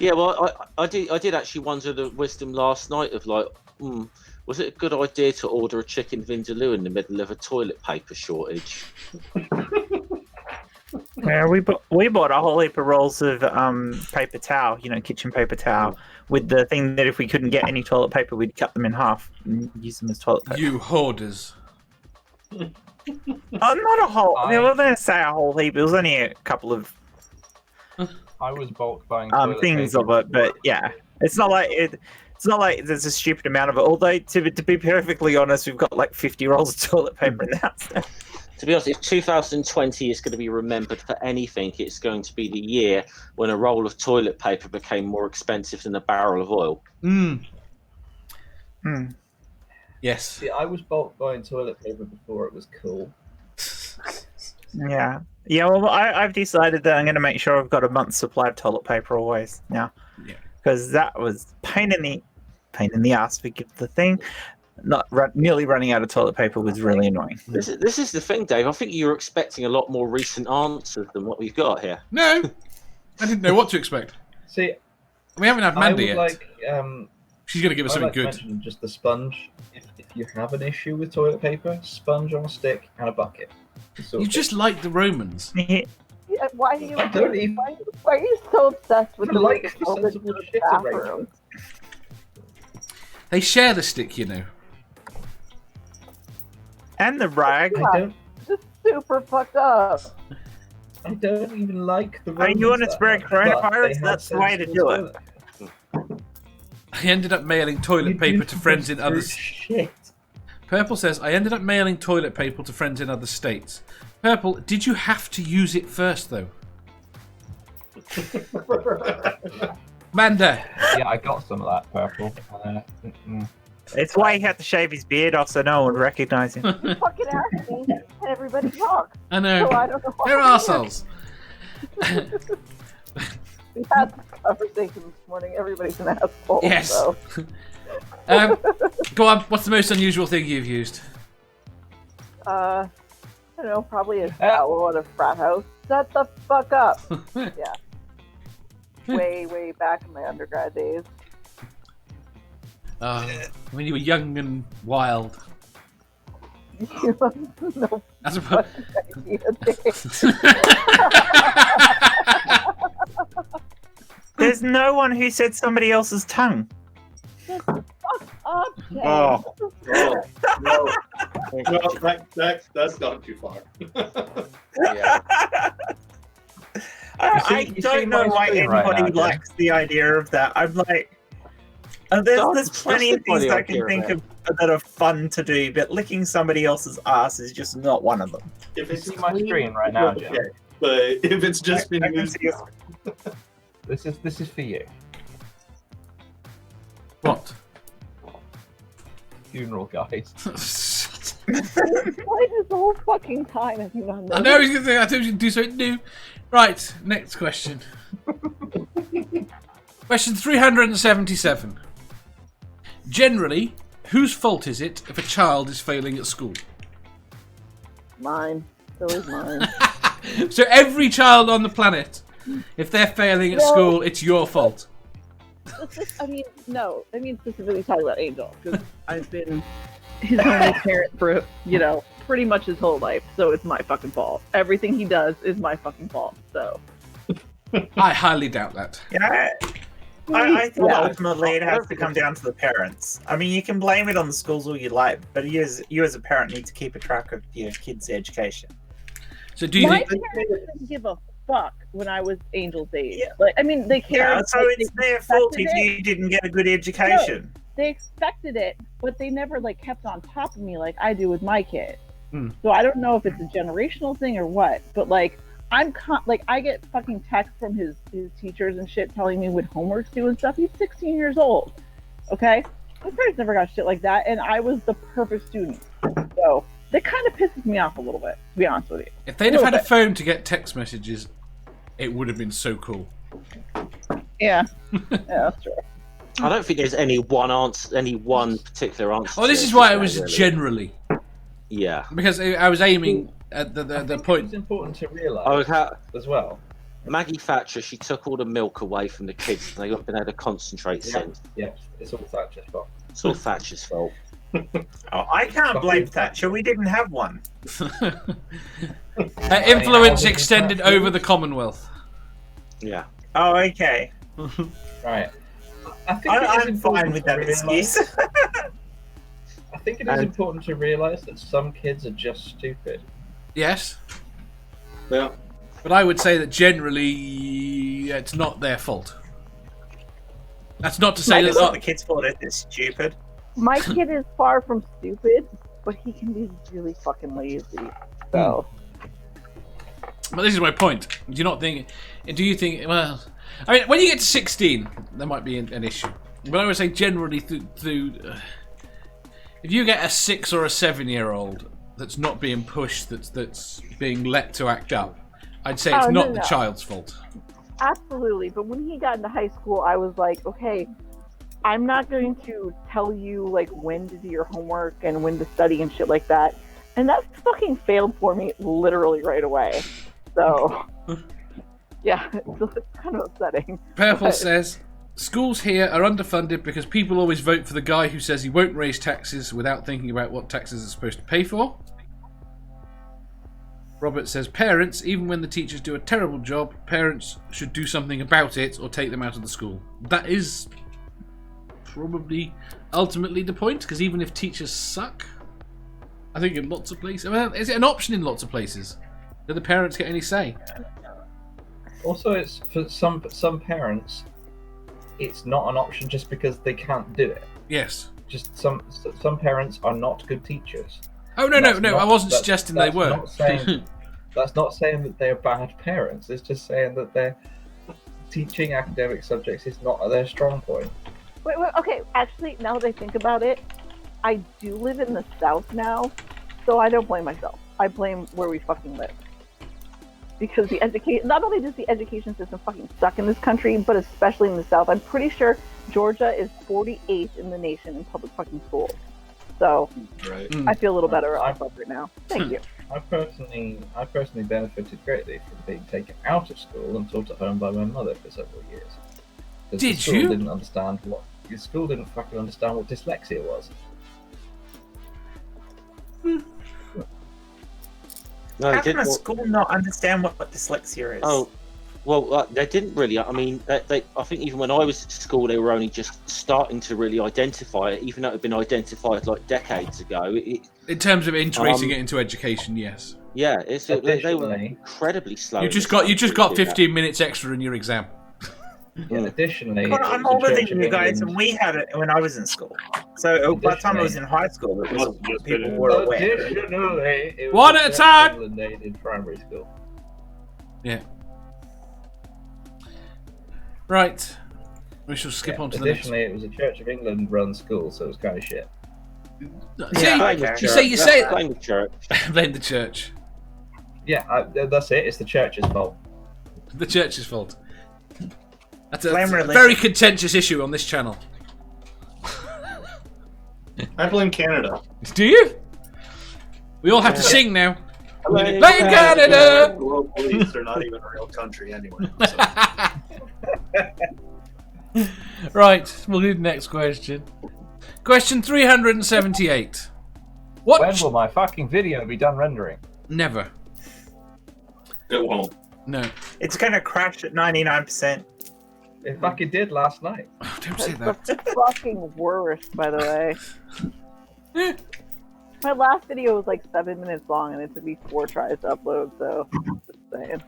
S5: Yeah, well, I did actually wonder the wisdom last night of like, was it a good idea to order a chicken vindaloo in the middle of a toilet paper shortage?
S2: Yeah, we bought a whole heap of rolls of paper towel, kitchen paper towel, with the thing that if we couldn't get any toilet paper, we'd cut them in half and use them as toilet paper.
S1: You hoarders.
S2: Oh, not a whole. I was going to say a whole heap. It was only a couple of
S3: I was bulk buying toilet
S2: things
S3: paper
S2: of it, but yeah, it's not like there's a stupid amount of it. Although to be perfectly honest, we've got like 50 rolls of toilet paper in the house now.
S5: To be honest, if 2020 is going to be remembered for anything, it's going to be the year when a roll of toilet paper became more expensive than a barrel of oil.
S1: Yes.
S3: See, I was bulk buying toilet paper before it was cool.
S2: Yeah. Well, I've decided that I'm going to make sure I've got a month's supply of toilet paper always now.
S1: Yeah.
S2: Because that was pain in the ass. Forgive the thing. Nearly running out of toilet paper was really annoying.
S5: This is the thing, Dave. I think you were expecting a lot more recent answers than what we've got here.
S1: No, I didn't know what to expect.
S3: See,
S1: We haven't had Mandy yet.
S3: Like,
S1: She's going to give us something good.
S3: Mention just the sponge. If you have an issue with toilet paper, sponge on a stick and a bucket.
S1: You just like the Romans.
S4: Yeah, why are you?
S3: I don't even-
S4: Why are you so obsessed with
S3: I
S4: the
S3: like
S4: like
S3: the sensible shit
S4: bathroom?
S1: They share the stick, you know.
S2: And the rag.
S4: Just super fucked up.
S3: I don't even like the.
S2: Are you
S3: Romans
S2: want to
S3: that
S2: spread
S3: much, but
S2: coronavirus?
S3: they had
S2: That's the way to
S3: sensible
S2: do it.
S3: toilet.
S1: I ended up mailing toilet
S3: You
S1: paper
S3: do
S1: to friends in other...
S3: shit.
S1: Purple says, I ended up mailing toilet paper to friends in other states. Purple, did you have to use it first, though? Manda.
S3: Yeah, I got some of that purple.
S2: It's why he had to shave his beard off so no one would recognize him.
S4: You fucking asked me, and everybody talks.
S1: I know.
S4: So I don't know.
S1: They're arseholes.
S4: We had this conversation this morning. Everybody's an asshole.
S1: Yes.
S4: So.
S1: Go on, what's the most unusual thing you've used?
S4: I don't know, probably a towel at a frat house. Shut the fuck up. Yeah. Way back in my undergrad days.
S1: When you were young and wild.
S4: No
S1: That's a...
S4: idea, Dave.
S2: There's no one who said somebody else's tongue.
S4: Fuck up, Dave.
S6: No, that's gone too far.
S5: Yeah.
S2: I
S3: you
S2: don't
S3: see
S2: know
S3: my
S2: why
S3: screen right
S2: anybody
S3: now,
S2: likes the idea of that. I'm like, there's
S5: That's
S2: plenty
S5: the
S2: of things
S5: funny
S2: I can
S5: idea
S2: think
S5: of
S2: of that are fun to do, but licking somebody else's ass is just not one of them.
S6: If
S3: You
S6: it's
S3: see my
S6: clean,
S3: screen right now,
S6: okay.
S3: Jim.
S6: But if it's just been
S2: I can
S6: used,
S2: see your-
S3: This is for you.
S1: What?
S3: Funeral guide.
S4: Why this whole fucking time have you not
S1: I know he's going to say, I told you to do something new. Right, next question. Question 377. Generally, whose fault is it if a child is failing at school?
S4: Mine. So is mine.
S1: So every child on the planet, if they're failing at
S4: No.
S1: school, it's your fault.
S4: I mean, no. I mean, specifically talking about Angel, because I've been his only parent for, pretty much his whole life, so it's my fucking fault. Everything he does is my fucking fault, so.
S1: I highly doubt that.
S2: Yeah, I think
S4: Yeah.
S2: ultimately it has to come down to the parents. I mean, you can blame it on the schools all you like, but you as a parent need to keep a track of your kids' education.
S1: So do you
S4: My
S1: think...
S4: parents didn't give a fuck when I was Angel's age.
S2: Yeah.
S4: Like, I mean, they cared.
S2: Yeah, so
S4: like,
S2: it's
S4: they
S2: their fault
S4: expected
S2: if
S4: it.
S2: you didn't get a good education.
S4: They expected it, but they never kept on top of me like I do with my kid.
S1: Hmm.
S4: So I don't know if it's a generational thing or what, but I get fucking texts from his teachers and shit telling me what homework's due and stuff. He's 16 years old. Okay? My parents never got shit like that, and I was the perfect student. So that kind of pisses me off a little bit, to be honest with you.
S1: If they'd have had a phone to get text messages, it would have been so cool.
S4: Yeah. Yeah, that's true.
S5: I don't think there's any one answer, any one particular answer.
S1: Well, this is why it was generally.
S5: Yeah.
S1: Because I was aiming at the point.
S3: It's important to realise as well.
S5: Maggie Thatcher, she took all the milk away from the kids. They haven't been able to concentrate since.
S3: Yeah, it's all Thatcher's fault.
S5: It's all Thatcher's fault.
S2: Oh, I can't blame Thatcher. We didn't have one.
S1: Her influence extended over the Commonwealth.
S5: Yeah.
S2: Oh, okay.
S3: Right.
S2: I'm fine with that excuse.
S3: I think it is important to realise that some kids are just stupid.
S1: Yes.
S6: Yeah.
S1: But I would say that generally it's not their fault. That's not to say
S2: It's
S1: that
S2: not the kid's fault that they're stupid.
S4: My kid is far from stupid, but he can be really fucking lazy. So.
S1: But this is my point. Do you not think? Do you think? Well, I mean, when you get to 16, there might be an issue. But I would say generally through if you get a 6 or a 7-year-old that's not being pushed, that's being let to act up, I'd say it's not the child's fault.
S4: Absolutely, but when he got into high school, I was like, okay, I'm not going to tell you like when to do your homework and when to study and shit like that. And that fucking failed for me literally right away. So, yeah, it's kind of upsetting.
S1: Purple says, schools here are underfunded because people always vote for the guy who says he won't raise taxes without thinking about what taxes are supposed to pay for. Robert says, parents, even when the teachers do a terrible job, parents should do something about it or take them out of the school. That is probably ultimately the point, because even if teachers suck, I think in lots of places, well, is it an option in lots of places? Do the parents get any say?
S3: Also, it's for some parents, it's not an option just because they can't do it.
S1: Yes.
S3: Just some parents are not good teachers.
S1: Oh no, I wasn't suggesting they were.
S3: That's not saying that they're bad parents. It's just saying that they're teaching academic subjects is not their strong point.
S4: Wait, okay. Actually, now that I think about it, I do live in the South now, so I don't blame myself. I blame where we fucking live. Because not only does the education system fucking suck in this country, but especially in the South. I'm pretty sure Georgia is 48th in the nation in public fucking schools. So
S6: Right.
S4: I feel a little better off right now. Thank you.
S3: I personally benefited greatly from being taken out of school and taught at home by my mother for several years.
S1: Did
S3: the school
S1: you?
S3: Didn't understand the school didn't fucking understand what dyslexia was.
S5: No,
S2: How can a school not understand what dyslexia is?
S5: Oh, well, they didn't really. I mean, I think even when I was at school, they were only just starting to really identify it, even though it had been identified like decades ago.
S1: In terms of integrating it into education, yes.
S5: Yeah, they were incredibly slow.
S1: You just got 15 minutes extra in your exam.
S3: Yeah, additionally,
S2: I'm older than you guys, and we had it when I was in school. So by the time I was in high school, it was people were aware.
S3: Additionally, it was
S1: One at a time!
S3: England aid in primary school.
S1: Yeah. Right. We shall skip on to the next.
S3: Additionally, it was a Church of England run school, so it was kind of shit.
S1: You say
S5: Blame the church.
S1: Blame the church.
S3: Yeah, that's it. It's the church's fault.
S1: The church's fault. That's a
S2: Blame religion.
S1: very contentious issue on this channel.
S6: I blame Canada.
S1: Do you? We all have to sing now.
S5: Blame
S1: Blame Canada!
S6: The world police are not even a real country anyway. So.
S1: Right, we'll do the next question. Question 378.
S3: When will my fucking video be done rendering?
S1: Never.
S6: It won't.
S1: No.
S2: It's going to crash at 99%.
S3: It fucking did last night.
S1: Oh, don't say
S4: That's
S1: that.
S4: the fucking worst, by the way. My last video was like 7 minutes long, and it took me 4 tries to upload. So, just saying.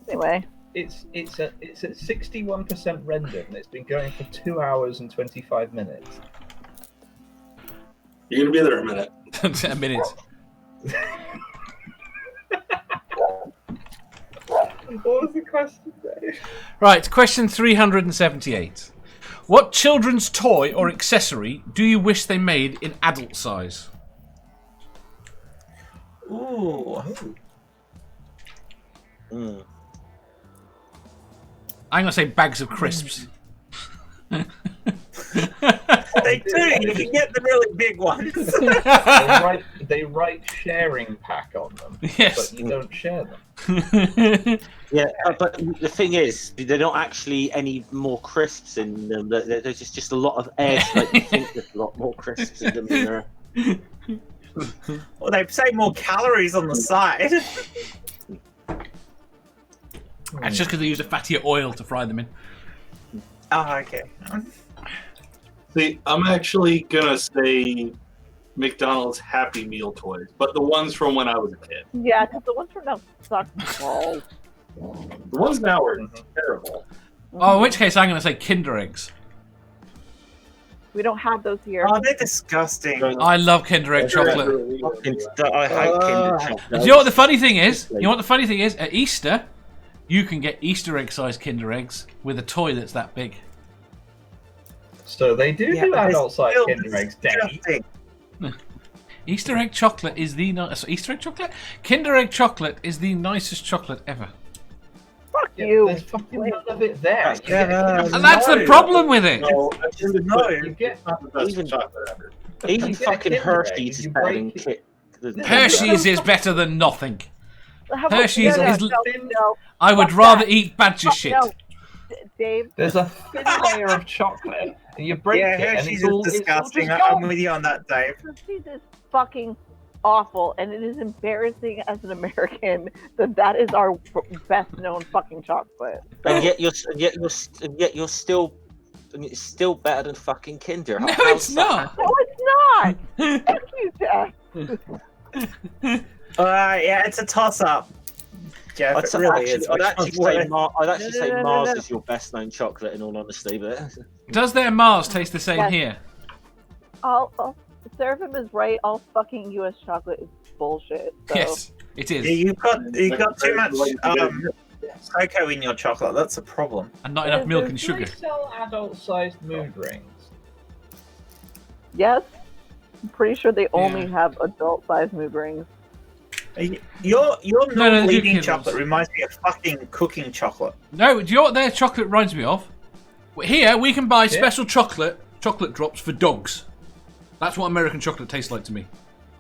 S4: Anyway,
S3: It's at 61% rendered, and it's been going for 2 hours and 25 minutes.
S6: You're gonna be there a minute.
S1: A minute.
S3: What was the question, Dave?
S1: Right, question 378. What children's toy or accessory do you wish they made in adult size?
S2: Ooh.
S5: Mm.
S1: I'm going to say bags of crisps.
S2: They do. You can get the really big ones.
S3: They write sharing pack on them,
S1: Yes.
S3: but you don't share them.
S5: Yeah, but the thing is, they're not actually any more crisps in them. There's just a lot of air to make you think there's a lot more crisps in them than there are.
S2: Well, they say more calories on the side.
S1: That's just because they use a fattier oil to fry them in.
S2: Oh, okay.
S6: See, I'm actually gonna say McDonald's Happy Meal toys, but the ones from when I was a kid.
S4: Yeah, because the ones from now suck balls.
S6: The ones now are terrible.
S1: Oh, in which case I'm going to say Kinder Eggs.
S4: We don't have those here.
S2: Oh, they're disgusting.
S1: I love Kinder Egg chocolate.
S5: I hate Kinder chocolate.
S1: Do you know what the funny thing is? You know what the funny thing is? At Easter, you can get Easter egg sized Kinder Eggs with a toy that's that big.
S3: So they do do
S2: but
S3: adult
S2: it's
S3: size
S2: still
S3: Kinder Eggs, Dave.
S2: disgusting.
S1: Easter egg chocolate is the Easter egg chocolate? Kinder egg chocolate is the nicest chocolate ever.
S4: Fuck
S3: Yeah,
S4: you.
S3: there's fucking none of it there. You
S2: Yeah,
S3: get-
S1: And that's the problem with it.
S6: No, I shouldn't
S2: No.
S6: you get not the best
S5: Even-
S6: chocolate ever.
S5: Even
S3: You get a
S5: fucking
S3: Kinder Egg,
S5: Hershey's is
S3: you
S5: better than
S3: break
S5: Kit.
S1: Hershey's is better than nothing.
S4: How about-
S1: Hershey's
S4: no,
S1: is-
S4: no.
S1: I would
S4: Fuck
S1: rather
S4: that.
S1: eat badger shit.
S4: No, Dave.
S3: There's a thin layer of chocolate, and you break
S2: Yeah,
S3: it, and
S2: Hershey's
S3: it's all
S2: is disgusting.
S3: It's all just
S2: I'm
S3: gone.
S2: with you on that, Dave.
S4: Hershey's is fucking awful, and it is embarrassing as an American that is our best known fucking chocolate.
S5: And yet you're still, and it's still better than fucking Kinder.
S1: No,
S5: How's
S1: it's
S5: that?
S1: not.
S4: No, it's not. Thank you, Jeff.
S2: Yeah, it's a toss-up. Jeff, it really is.
S5: I'd actually say
S4: No.
S5: Mars is your best known chocolate, in all honesty. But
S1: Does their Mars taste the same
S4: Yes.
S1: here?
S4: Seraphim is right. All fucking U.S. chocolate is bullshit. So.
S1: Yes, it
S2: Yeah,
S1: is.
S2: you've got too much cocoa in your chocolate. That's a problem.
S1: And not enough milk and sugar.
S3: Do they sell adult-sized mood rings?
S4: Yes, I'm pretty sure they only
S1: Yeah.
S4: have adult-sized mood rings.
S2: Your
S1: No, they do
S2: non-bleeding
S1: Kindles.
S2: chocolate reminds me of fucking cooking chocolate.
S1: No, do you know what their chocolate reminds me of? Here, we can buy special chocolate drops for dogs. That's what American chocolate tastes like to me.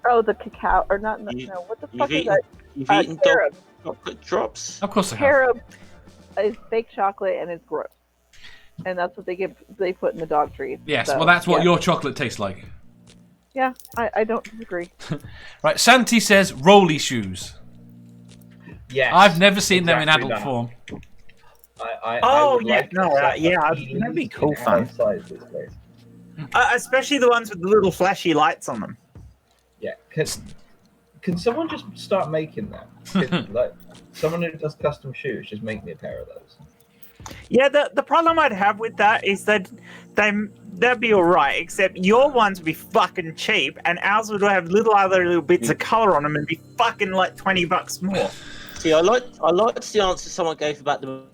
S4: Oh, the cacao, or not? No,
S5: You-
S4: what the fuck is
S5: eaten,
S4: that?
S5: you've eaten dog
S4: Carob.
S5: chocolate drops.
S1: Of course I have.
S4: Carob is fake chocolate and it's gross, and that's what they put in the dog treats.
S1: Yes,
S4: So,
S1: well that's what
S4: yeah.
S1: your chocolate tastes like.
S4: Yeah, I don't disagree.
S1: Right, Santi says rolly shoes.
S3: Yes.
S1: I've never seen them in
S3: exactly
S1: adult
S3: that.
S1: form.
S3: I
S2: Oh,
S3: would
S2: yeah,
S3: like to
S2: no,
S3: set
S2: yeah,
S3: up
S2: that'd be
S3: eating
S2: cool
S3: in
S2: fun.
S3: adult sizes, please.
S2: Especially the ones with the little flashy lights on them.
S3: Yeah. Can someone just start making them? Like someone who does custom shoes, just make me a pair of those.
S2: Yeah, the problem I'd have with that is that they'd be alright, except your ones would be fucking cheap, and ours would have little bits of colour on them and be fucking like $20 more.
S5: See, I liked the answer someone gave about the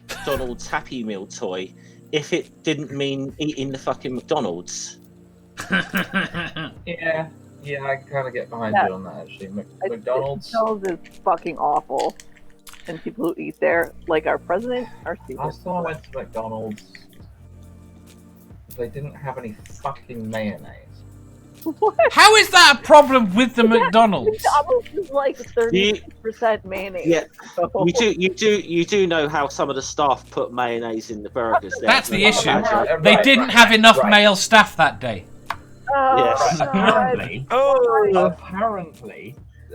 S5: McDonald's Happy Meal toy. If it didn't mean eating the fucking McDonald's.
S3: Yeah, I kind of get behind
S4: Yeah.
S3: you on that actually.
S4: I-
S3: McDonald's.
S4: McDonald's is fucking awful, and people who eat there, like our president, are stupid.
S3: Last time I went to McDonald's, they didn't have any fucking mayonnaise.
S4: What?
S1: How is that a problem with the McDonald's?
S4: McDonald's is like 30% mayonnaise.
S5: Yeah,
S4: So-
S5: you do know how some of the staff put mayonnaise in the burgers. There.
S1: That's the issue.
S3: Right,
S1: They
S3: right,
S1: didn't
S3: right,
S1: have enough
S3: right.
S1: male staff that day.
S4: Oh,
S5: Yes.
S4: God.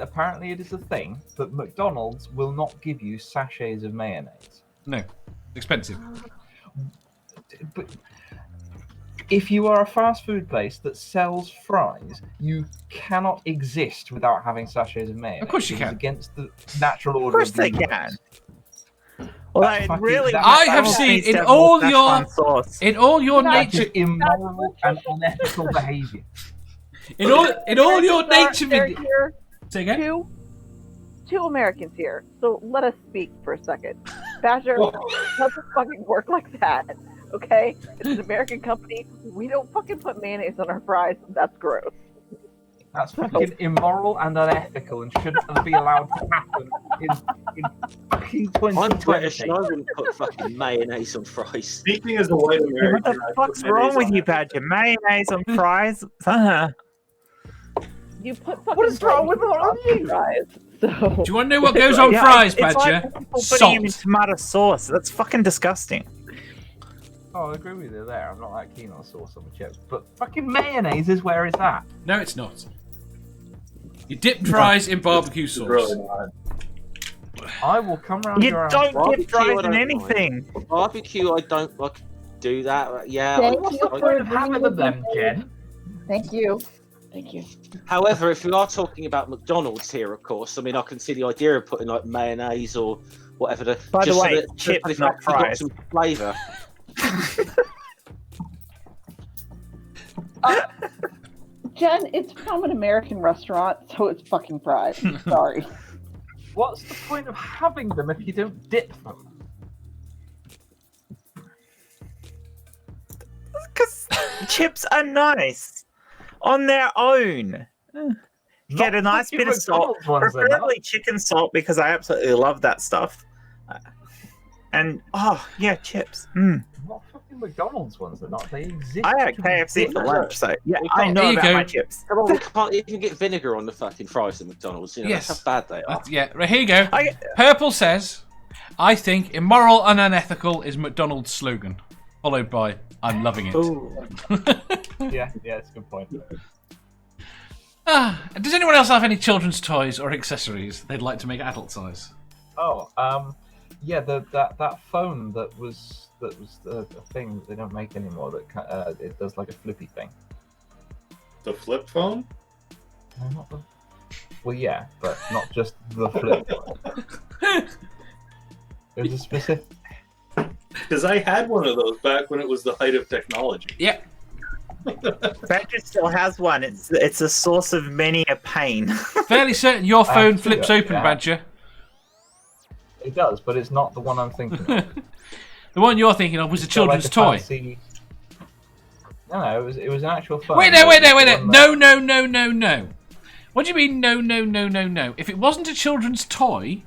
S3: Apparently it is a thing that McDonald's will not give you sachets of mayonnaise.
S1: No, expensive.
S3: But if you are a fast food place that sells fries, you cannot exist without having sachets of mayonnaise.
S1: Of course you
S3: It is
S1: can.
S3: against the natural
S2: Of
S3: order
S2: course
S3: of the
S2: they
S3: universe.
S2: can. Well,
S3: That's
S2: it
S3: fucking-
S2: really.
S3: that-
S1: I have
S2: McDonald's
S1: seen
S2: needs to
S1: in
S2: have
S1: all
S2: more
S1: your-
S2: Szechuan sauce.
S1: In all your
S3: That
S1: nature,
S3: is immoral and unethical behaviour.
S1: in all your nature
S4: There
S1: video.
S4: here,
S1: Say again.
S4: two Americans here, so let us speak for a second. Badger doesn't fucking work like that, okay? It's an American company. We don't fucking put mayonnaise on our fries. That's gross.
S3: That's fucking immoral and unethical and shouldn't be allowed to happen in fucking 2020.
S5: I'm British and I wouldn't put fucking mayonnaise on fries.
S6: Speaking as a white
S2: What
S6: American,
S2: the fuck's wrong with you, Badger? Mayonnaise on fries?
S4: You put fucking
S2: What is wrong with all of you?
S4: fries. So
S1: Do you want to know what goes on fries,
S2: it's
S1: Badger?
S2: like people putting him in
S1: Salt.
S2: tomato sauce. That's fucking disgusting.
S3: Oh, I agree with you there. I'm not that keen on sauce on the chips, but fucking mayonnaise is where it's at.
S1: No, it's not. You dip fries in barbecue sauce.
S6: really not.
S3: I will come round
S2: You
S3: your house.
S2: don't
S5: Barbecue,
S2: dip fries
S5: I
S2: in
S5: don't
S2: anything.
S5: Barbecue, I don't like do that. Yeah.
S4: Thank
S3: What's
S4: you
S3: the
S4: for
S3: point of having them, Jen?
S4: Thank you. Thank you.
S5: However, if we are talking about McDonald's here, of course, I mean, I can see the idea of putting like mayonnaise or whatever.
S2: By the
S5: just
S2: way,
S5: so that
S2: chips,
S5: it's
S2: not
S5: actually got
S2: fries.
S5: some flavour.
S4: Jen, it's from an American restaurant, so it's fucking fries. Sorry.
S3: What's the point of having them if you don't dip them?
S2: Because chips are nice on their own. You get a nice bit of salt, preferably chicken salt, because I absolutely love that stuff. And oh yeah, chips.
S3: What fucking McDonald's ones are not? They exist.
S2: I had
S3: to
S2: KFC
S3: be
S2: for
S3: dip.
S2: lunch, so yeah,
S5: We
S2: I
S5: can't-
S2: know
S1: there you
S2: about
S1: go.
S2: my chips.
S5: We can't even get vinegar on the fucking fries at McDonald's. You know,
S1: Yes.
S5: that's how bad they are.
S1: Yeah, right, here you go.
S2: I,
S1: Purple says, I think immoral and unethical is McDonald's slogan, followed by I'm loving it.
S2: ooh.
S3: Yeah, it's a good point.
S1: Does anyone else have any children's toys or accessories they'd like to make adult size?
S3: Oh, yeah, that phone that was a thing that they don't make anymore. That it does like a flippy thing.
S6: The flip phone?
S3: No, not the... Well, yeah, but not just the flip phone. There's a specific.
S6: Because I had one of those back when it was the height of technology.
S1: Yeah.
S2: Badger still has one. It's a source of many a pain.
S1: Fairly certain your
S3: I
S1: phone
S3: have
S1: flips
S3: two,
S1: open,
S3: yeah.
S1: Badger.
S3: It does, but it's not the one I'm thinking of.
S1: The one you're thinking of was a
S3: It's got
S1: children's
S3: like
S1: toy.
S3: fancy- No, it was an actual phone.
S1: Wait,
S3: The
S1: no.
S3: one that-
S1: No. What do you mean, no? If it wasn't a children's toy,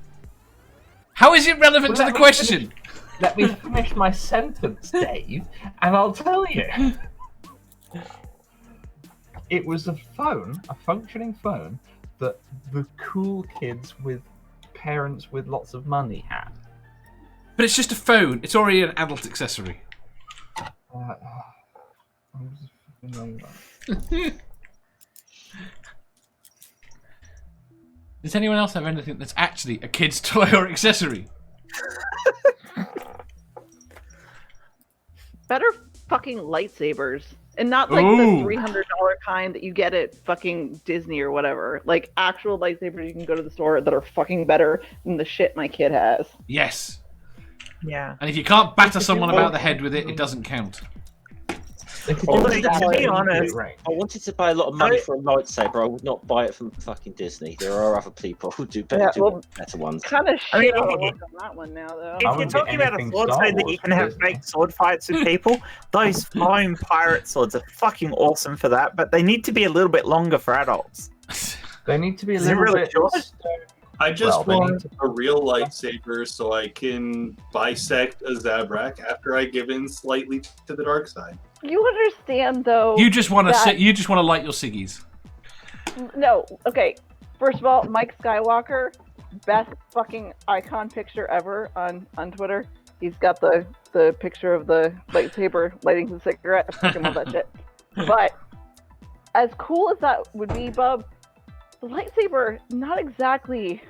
S1: how is it relevant
S3: Well,
S1: to
S3: let
S1: the
S3: me
S1: question?
S3: Let me finish my sentence, Dave, and I'll tell you. It was a phone, a functioning phone, that the cool kids with parents with lots of money had.
S1: But it's just a phone. It's already an adult accessory. Does anyone else have anything that's actually a kid's toy or accessory?
S4: Better fucking lightsabers. And not like
S1: Ooh.
S4: the $300 kind that you get at fucking Disney or whatever. Like actual lightsabers you can go to the store that are fucking better than the shit my kid has.
S1: Yes.
S2: Yeah.
S1: And if you can't batter someone about the head with it, it doesn't count.
S2: Although, to be honest,
S5: I wanted to pay a lot of money for a lightsaber. I would not buy it from fucking Disney. There are other people who do better, better ones.
S4: Kind of
S2: I mean,
S4: shit all on that one now, though.
S2: if you're
S3: wouldn't
S2: talking
S3: get
S2: about a
S3: anything
S2: sword
S3: Star
S2: so that
S3: Wars
S2: you can
S3: from
S2: have
S3: Disney.
S2: fake sword fights with people, those foam pirate swords are fucking awesome for that, but they need to be a little bit longer for adults.
S3: They need to be a
S2: Is it
S3: little
S2: really
S3: bit.
S2: short?
S6: I just
S3: Well, they
S6: want a real lightsaber so I can bisect a Zabrak after I give in slightly to the dark side.
S4: You understand, though.
S1: You just want to
S4: that-
S1: you just want to light your ciggies.
S4: No, okay. First of all, Mike Skywalker, best fucking icon picture ever on Twitter. He's got the picture of the lightsaber lighting his cigarette. I fucking love that shit. But as cool as that would be, Bub, the lightsaber, not exactly.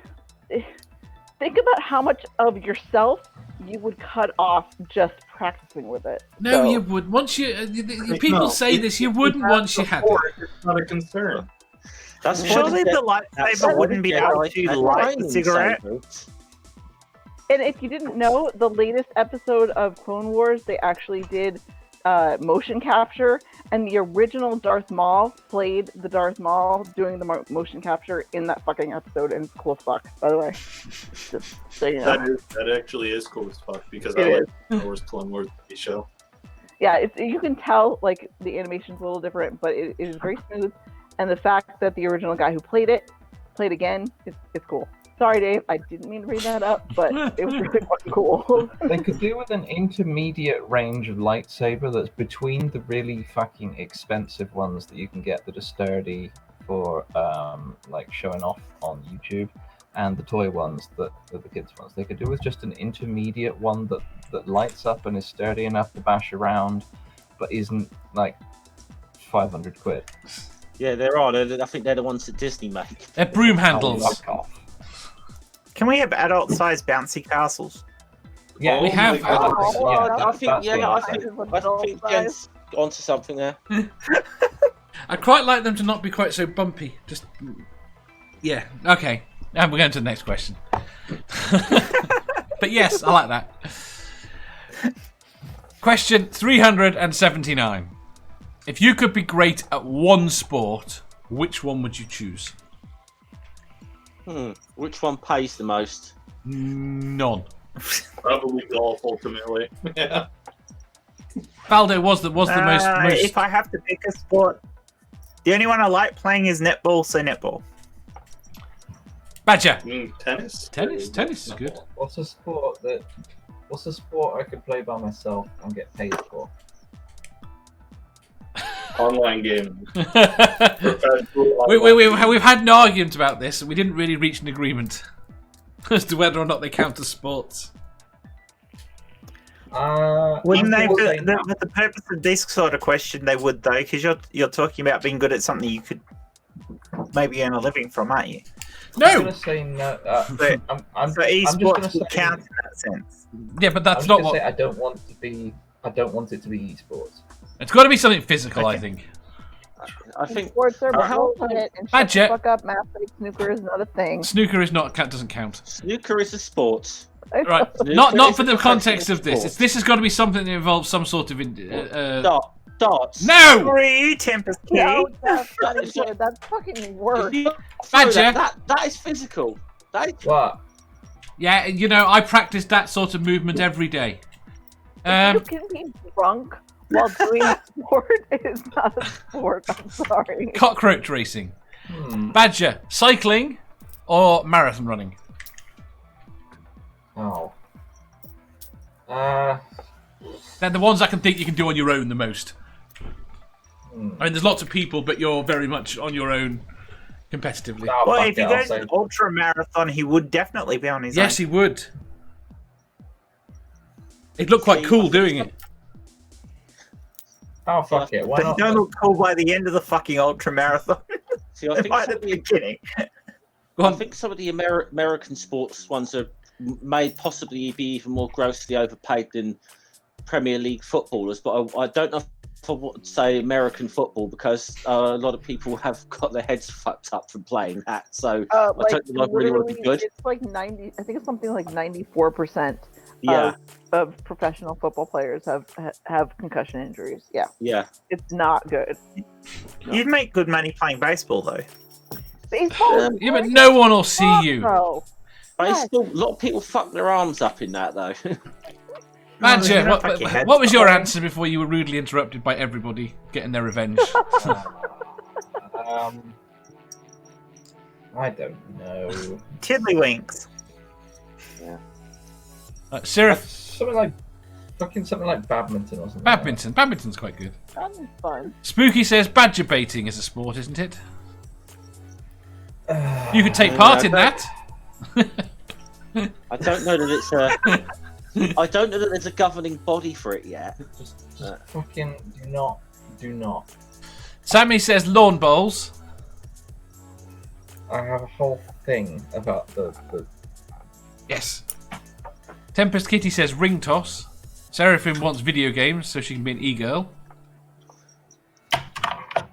S4: Think about how much of yourself you would cut off just practicing with it.
S1: No,
S4: So-
S1: you would. Once you people
S6: No,
S1: say this, you wouldn't once you had it.
S6: It's not a concern.
S5: That's
S2: Surely
S5: why
S2: the lightsaber wouldn't be able to light the cigarette.
S4: And if you didn't know, the latest episode of Clone Wars, they actually did motion capture, and the original Darth Maul played the Darth Maul doing the motion capture in that fucking episode, and it's cool as fuck, by the way. Just so you know.
S6: That actually is cool as fuck because
S4: It
S6: I like
S4: is.
S6: Star Wars Clone Wars TV show.
S4: Yeah, you can tell like the animation's a little different, but it is very smooth, and the fact that the original guy who played again, it's cool. Sorry, Dave, I didn't mean to bring that up, but it was really fucking cool.
S3: They could do with an intermediate range of lightsaber that's between the really fucking expensive ones that you can get that are sturdy for like showing off on YouTube, and the toy ones that are the kids ones. They could do with just an intermediate one that lights up and is sturdy enough to bash around, but isn't like 500 quid.
S5: Yeah, there are. I think they're the ones that Disney make.
S1: They're broom handles.
S3: Oh, fuck off.
S2: Can we have adult-sized bouncy castles?
S3: Yeah,
S1: we have.
S5: I think
S4: adult
S5: Jen's onto something there.
S1: I'd quite like them to not be quite so bumpy. Just, yeah, okay. And we're going to the next question. But yes, I like that. Question 379. If you could be great at one sport, which one would you choose?
S5: Which one pays the most?
S1: None.
S6: Probably golf, ultimately. Yeah.
S1: Valdo was the most.
S2: If I have to pick a sport, the only one I like playing is netball, so netball.
S1: Badger.
S6: Tennis.
S1: Tennis is good.
S3: What's a sport I could play by myself and get paid for?
S6: Online gaming.
S1: We've had an argument about this, and we didn't really reach an agreement as to whether or not they count as sports.
S2: Wouldn't they? For the purpose of this sort of question, they would though, because you're talking about being good at something you could maybe earn a living from, aren't you?
S1: No.
S3: I'm gonna say no.
S2: So esports would count in that sense.
S1: Yeah, but that's
S3: I'm
S1: not
S3: just
S1: what.
S3: gonna say I don't want it to be esports.
S1: It's got to be something physical, I think.
S5: I think
S4: Sports are
S5: how-
S4: bullshit, and shut
S1: Badger.
S4: the fuck up, math like snooker is not a thing.
S1: Snooker is not doesn't count.
S5: snooker is a sport.
S1: Right,
S5: Snooker
S1: not
S5: is
S1: for
S5: a
S1: the context
S5: professional
S1: of this.
S5: sport.
S1: This has got to be something that involves some sort of.
S5: Darts.
S1: No,
S2: Sorry, Tempest Key.
S4: No, that's
S5: That is
S4: fucking, that's fucking worse.
S5: If you throw
S1: Badger.
S5: that is physical. That is,
S3: What?
S1: yeah, you know I practice that sort of movement every day.
S4: You can be drunk while doing a sport. It is not a sport. I'm sorry.
S1: Cockroach racing, Badger, cycling, or marathon running.
S3: Oh.
S1: They're the ones I can think you can do on your own the most. I mean, there's lots of people, but you're very much on your own competitively.
S3: Oh,
S2: Well,
S3: fuck
S2: if he
S3: it, I'll
S2: goes
S3: say-
S2: an ultra marathon, he would definitely be on his
S1: Yes,
S2: own.
S1: he would. He'd look quite cool doing it.
S3: Oh, fuck it. Why
S2: But
S3: not?
S2: he don't look cool by the end of the fucking ultra marathon.
S5: see, I think
S2: Right at the beginning.
S1: Go
S5: I
S1: on.
S5: think some of the American sports ones are may possibly be even more grossly overpaid than Premier League footballers. But I don't know if I would say American football because a lot of people have got their heads fucked up from playing that. So I don't know if I really want to be good.
S4: It's like 90. I think it's something like 94%.
S5: Yeah,
S4: Of professional football players have concussion injuries. Yeah,
S5: yeah.
S4: it's not good.
S2: You'd make good money playing baseball, though.
S4: Baseball.
S1: Yeah, but no one will see you.
S4: No.
S5: But it's
S4: Yes.
S5: still, a lot of people fuck their arms up in that though.
S1: Badger,
S2: you don't fuck your head
S1: what was your
S2: up.
S1: answer before you were rudely interrupted by everybody getting their revenge?
S3: I don't know.
S2: Tiddlywinks.
S1: Sirith,
S3: Something like badminton or something.
S1: badminton. Badminton's quite good.
S4: That's fun.
S1: Spooky says badger baiting is a sport, isn't it? You could take part in that.
S5: I don't know that it's a. I don't know that there's a governing body for it yet.
S3: Just fucking do not.
S1: Sammy says lawn bowls.
S3: I have a whole thing about the
S1: Yes. Tempest Kitty says ring toss. Seraphim wants video games so she can be an e-girl.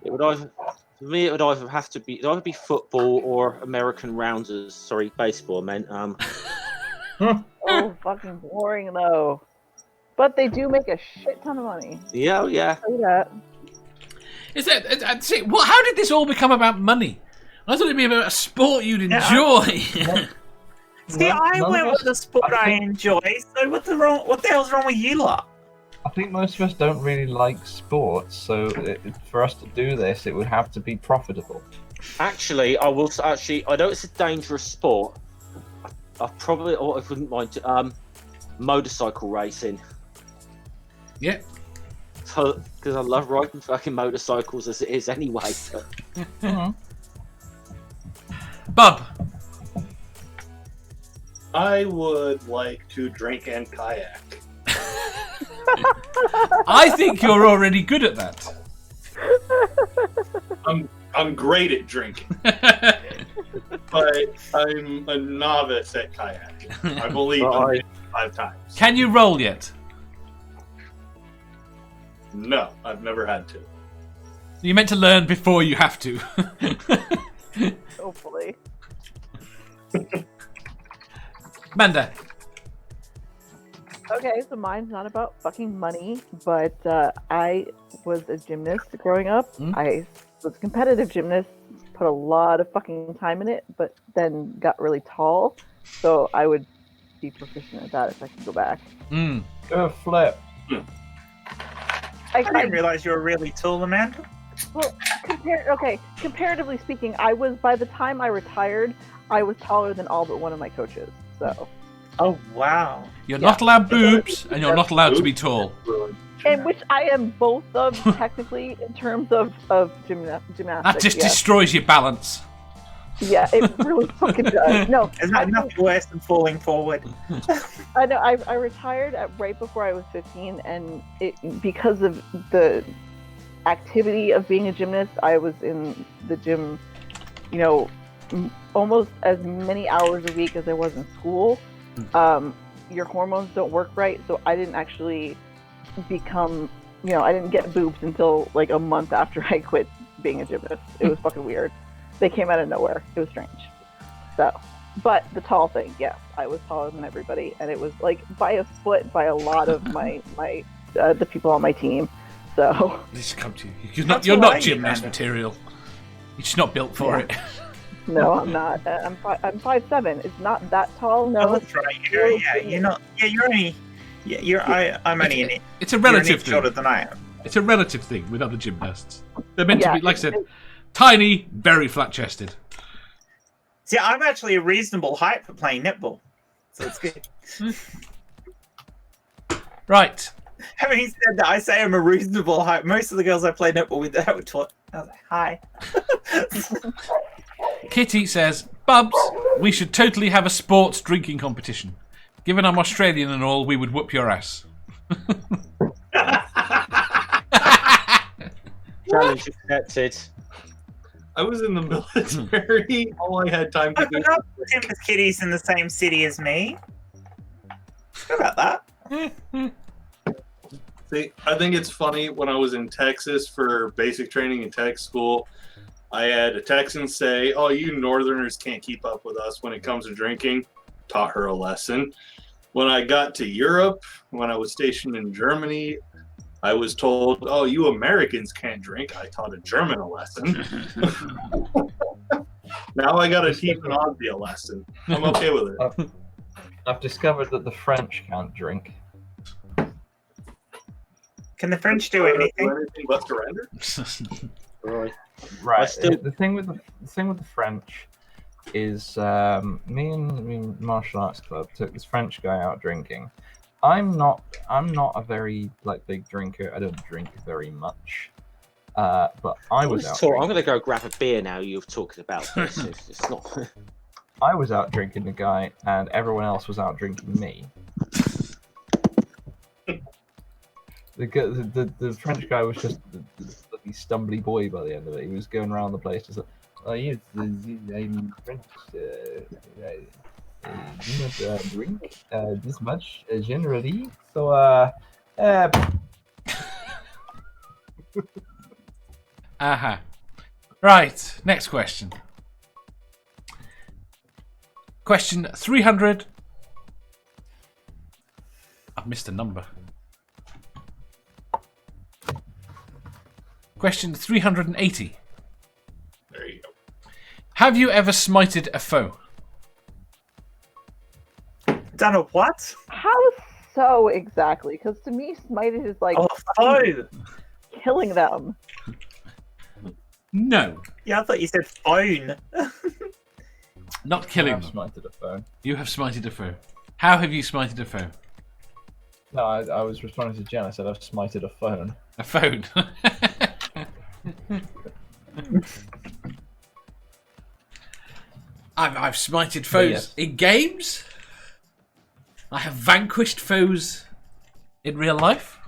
S5: It would either, for me, it would either have to be it'd either be football or American rounders. Sorry, baseball. I meant
S4: Oh, fucking boring though. But they do make a shit ton of money.
S5: Yeah, yeah.
S4: Say that.
S1: Is that? See, well, how did this all become about money? I thought it'd be about a sport you'd enjoy.
S2: See, I went with the sport I enjoy. So what the hell's wrong with you lot?
S3: I think most of us don't really like sports, so for us to do this, it would have to be profitable.
S5: Actually, I know it's a dangerous sport. I wouldn't mind motorcycle racing.
S1: Yeah.
S5: Because I love riding fucking motorcycles as it is anyway.
S1: Bub.
S6: I would like to drink and kayak.
S1: I think you're already good at that.
S6: I'm great at drinking, but I'm a novice at kayaking. I've only done it 5 times.
S1: Can you roll yet?
S6: No, I've never had to.
S1: You meant to learn before you have to.
S4: Hopefully.
S1: Manda.
S4: Okay, so mine's not about fucking money, but I was a gymnast growing up. I was a competitive gymnast, put a lot of fucking time in it, but then got really tall, so I would be proficient at that if I could go back.
S3: Go flip.
S2: I didn't realize you were really tall, Amanda.
S4: Well, comparatively speaking, by the time I retired, I was taller than all but one of my coaches, so...
S2: Oh, wow.
S1: You're not allowed boobs, and you're not allowed to be tall.
S4: And which I am both of, technically, in terms of gymnastics.
S1: That just destroys your balance.
S4: Yeah, it really fucking does. No,
S2: There's nothing worse than falling forward.
S4: I know. I retired right before I was 15, and because of the activity of being a gymnast, I was in the gym, almost as many hours a week as I was in school. Your hormones don't work right, so I didn't actually become, I didn't get boobs until like a month after I quit being a gymnast. It was fucking weird. They came out of nowhere. It was strange. So, but the tall thing, yes, I was taller than everybody, and it was like by a foot by a lot of the people on my team. So
S1: This come to you. You're not gymnast material. You're just not built for it.
S4: no, I'm not. I'm 5'7". It's not that tall. No,
S2: Oh, that's right. You're not. Yeah, you're only. Yeah, I'm only in it.
S1: It's a relative
S2: You're
S1: thing.
S2: shorter than I am.
S1: It's a relative thing with other gymnasts. They're meant to be, like I said, tiny, very flat-chested.
S2: See, I'm actually a reasonable height for playing netball, so it's good.
S1: Right.
S2: Having said that, I say I'm a reasonable height. Most of the girls I play netball with, I was like, hi.
S1: Kitty says, Bubs, we should totally have a sports drinking competition. Given I'm Australian and all, we would whoop your ass.
S5: Challenge accepted.
S6: I was in the military. All I had time to
S2: I
S6: do.
S2: forgot Tim's Kitty's in the same city as me. How about that?
S6: See, I think it's funny when I was in Texas for basic training in tech school, I had a Texan say, "Oh, you Northerners can't keep up with us when it comes to drinking." Taught her a lesson. When I got to Europe, when I was stationed in Germany, I was told, "Oh, you Americans can't drink." I taught a German a lesson. Now I got to teach an Aussie a lesson. I'm okay with it.
S3: I've discovered that the French can't drink.
S2: Can the French do anything?
S6: Anything but surrender?
S5: Right.
S3: Right.
S5: still-
S3: The thing with the French is me and Martial Arts Club took this French guy out drinking. I'm not a very big drinker. I don't drink very much. But I was out.
S5: I'm going to go grab a beer now you've talked about this. It's not.
S3: I was out drinking the guy, and everyone else was out drinking me. The French guy was just the stumbly boy by the end of it. He was going around the place just like, "Oh yes, I'm French. Do not drink this much generally. So
S1: Aha. Right, next question. Question 300. I've missed a number. Question 380.
S6: There you go.
S1: Have you ever smited a foe?
S2: Done a what?
S4: How so exactly? Because to me, smited is like
S2: Oh, foe.
S4: killing them.
S1: No.
S2: Yeah, I thought you said phone.
S1: Not killing
S3: I've
S1: them.
S3: smited a phone.
S1: You have smited a foe. How have you smited a foe?
S3: No, I was responding to Jen. I said I've smited a phone.
S1: A phone. I've smited foes
S3: Yes.
S1: in games. I have vanquished foes in real life.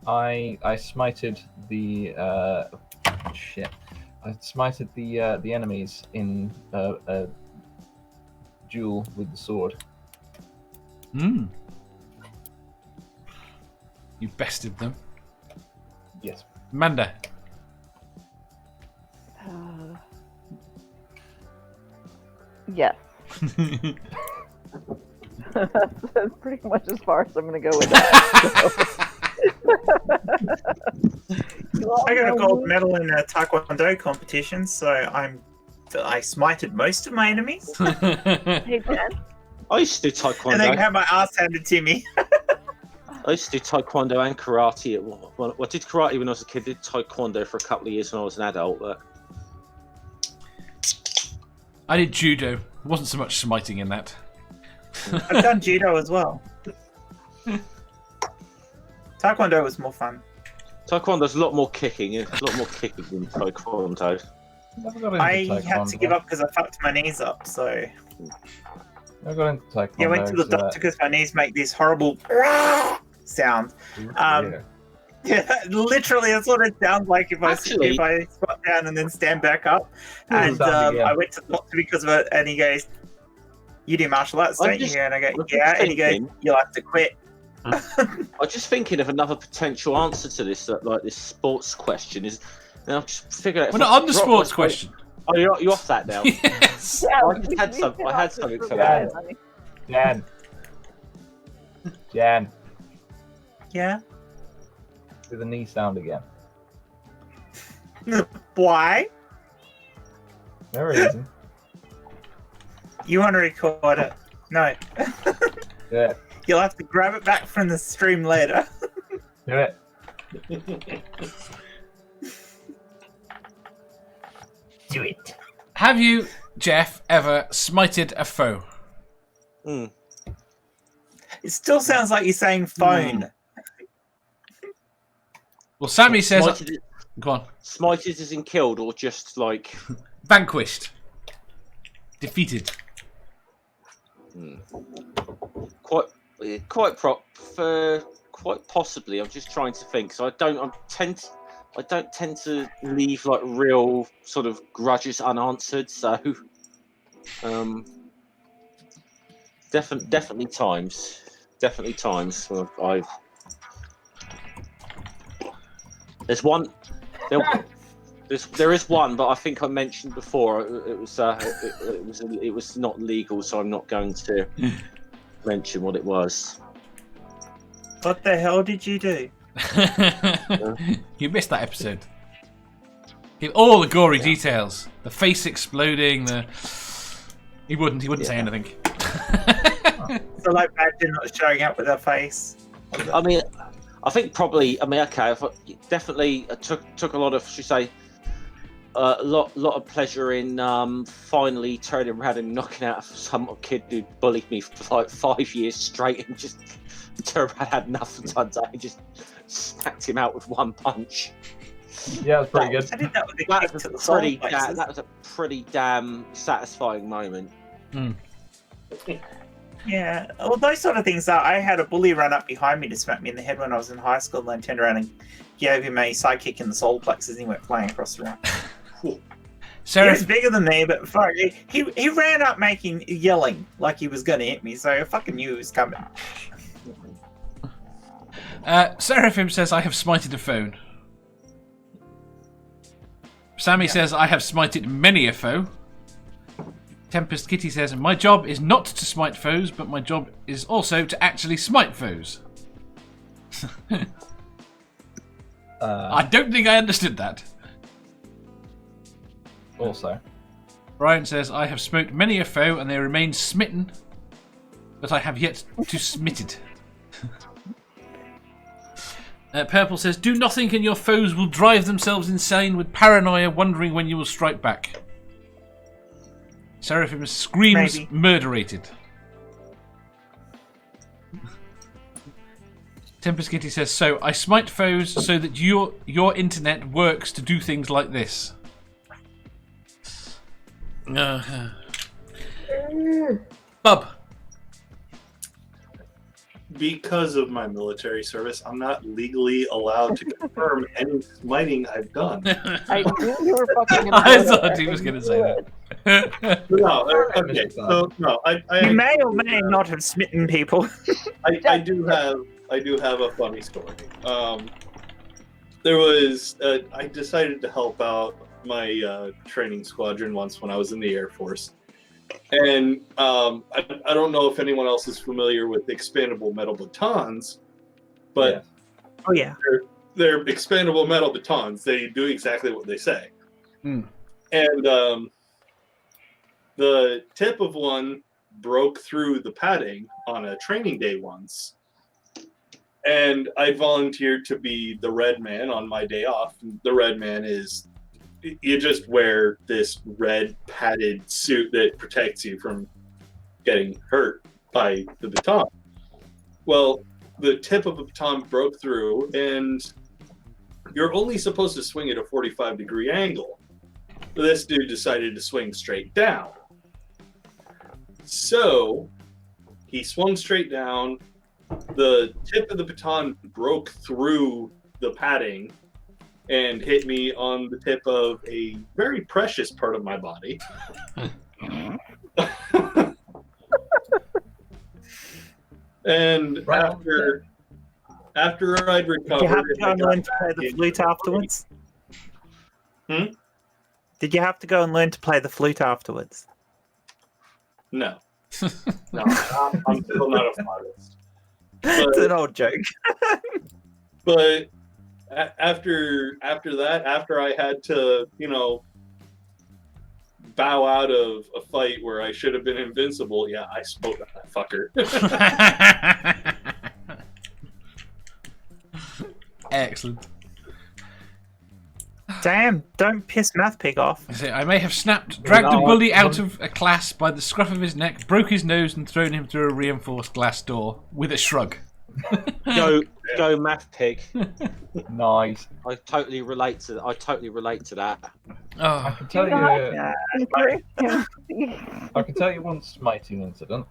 S3: I smited the shit. I smited the enemies in a duel with the sword.
S1: Hmm. You bested them.
S3: Yes.
S1: Amanda.
S4: Yes. That's pretty much as far as I'm going to go with that.
S2: I got a gold medal in a Taekwondo competition, so I smited most of my enemies,
S4: Hey, Jen.
S5: I used to do
S2: and then
S5: taekwondo.
S2: had my ass handed to me.
S5: I used to do taekwondo and karate. Well, I did karate when I was a kid. Did taekwondo for a couple of years when I was an adult. But
S1: I did judo. Wasn't so much smiting in that.
S2: I've done judo as well. Taekwondo was more fun.
S5: taekwondo's a lot more kicking. There's a lot more kicking than taekwondo.
S3: Never got into
S2: I had to
S3: taekwondo.
S2: give up because I fucked my knees up. So
S3: Never got into taekwondo.
S2: yeah, I went to the doctor because my knees make this horrible sound.
S3: Yeah.
S2: Yeah, literally, that's what it sounds like if
S5: Actually-
S2: I squat down and then stand back up.
S3: Yeah,
S2: And
S3: sound again.
S2: I went to the doctor because of it, and he goes, "You do martial arts,
S5: I'm
S2: don't
S5: just-
S2: you?" And I go,
S5: I'm just
S2: "Yeah." And he goes,
S5: thinking-
S2: "You'll have to quit."
S5: I'm just thinking of another potential answer to this, like this sports question is. And I've just figured out. if
S1: We're not
S5: I
S1: on the
S5: drop
S1: sports
S5: my-
S1: question.
S5: Oh, you're off that now.
S1: Yes.
S4: Yeah,
S5: I just had some- I had something for
S3: that.
S4: honey.
S3: Jan. Jan.
S2: Yeah.
S3: Do the knee sound again.
S2: Why?
S3: No reason.
S2: You want to record it? No.
S3: Do it.
S2: You'll have to grab it back from the stream later.
S3: Do it.
S2: Do it.
S1: Have you, Jeff, ever smited a foe?
S5: Hmm.
S2: It still sounds like you're saying phone.
S1: Well, Sammy says...
S5: Smited,
S1: Go on.
S5: smited as in killed, or just like
S1: Vanquished. Defeated.
S5: quite possibly. I'm just trying to think. So I don't tend to leave like real sort of grudges unanswered. So definitely times where I've. There's one. There is one, but I think I mentioned before it was not legal, so I'm not going to mention what it was.
S2: What the hell did you do?
S1: You missed that episode. Give all the gory details. The face exploding, He wouldn't say anything.
S2: So like Badger not showing up with her face.
S5: I mean, I think probably. I mean, okay. Definitely took a lot of, should we say, a lot of pleasure in finally turning around and knocking out some kid who bullied me for like 5 years straight, and just turned around, had enough and turned out and just smacked him out with one punch.
S3: Yeah, it's pretty good.
S2: I did that with the
S5: That
S2: kick
S5: was
S2: to the
S5: a
S2: soul
S5: pretty
S2: plexus.
S5: that was a pretty damn satisfying moment.
S2: Yeah, well, those sort of things. I had a bully run up behind me to smack me in the head when I was in high school, and then turned around and gave him a side kick in the solar plexus, and he went flying across the room. He
S1: Sarah,
S2: was bigger than me, but fuck, he ran up yelling like he was going to hit me, so I fucking knew he was coming.
S1: Seraphim says, I have smited a phone. Sammy says, I have smited many a foe. Tempest Kitty says, my job is not to smite foes, but my job is also to actually smite foes. I don't think I understood that.
S3: Also,
S1: Brian says, I have smoked many a foe and they remain smitten, but I have yet to smitted. Purple says, do nothing and your foes will drive themselves insane with paranoia, wondering when you will strike back. Seraphim screams
S2: Maybe.
S1: murderated. Tempest Kitty says, so I smite foes so that your internet works to do things like this. Bub.
S6: Because of my military service, I'm not legally allowed to confirm any smiting I've done.
S4: I knew you were fucking.
S1: I thought he was going to say that.
S6: No, okay. So no,
S2: You may or may not have smitten people.
S6: I do have a funny story. There was I decided to help out my training squadron once when I was in the Air Force. And I don't know if anyone else is familiar with expandable metal batons, but
S2: Oh yeah.
S6: they're expandable metal batons. They do exactly what they say.
S1: Mm.
S6: And the tip of one broke through the padding on a training day once. And I volunteered to be the red man on my day off. The red man is, you just wear this red padded suit that protects you from getting hurt by the baton. Well, the tip of the baton broke through, and you're only supposed to swing at a 45-degree angle. This dude decided to swing straight down. So he swung straight down. The tip of the baton broke through the padding and hit me on the tip of a very precious part of my body. And after I'd recovered,
S2: Did you have to go and learn to play the flute afterwards? Did you have to go and learn to play the flute afterwards?
S6: No. No, I'm still not a flautist.
S2: It's an old joke.
S6: But after that, after I had to, bow out of a fight where I should have been invincible, yeah, I spoke at that fucker.
S1: Excellent.
S2: Damn, don't piss Math Pig off.
S1: I may have dragged a bully out of a class by the scruff of his neck, broke his nose, and thrown him through a reinforced glass door with a shrug.
S5: Go, Math Pig.
S3: Nice.
S5: I totally relate to that.
S3: I
S1: Oh,
S3: can tell you. I can tell you one smiting incident.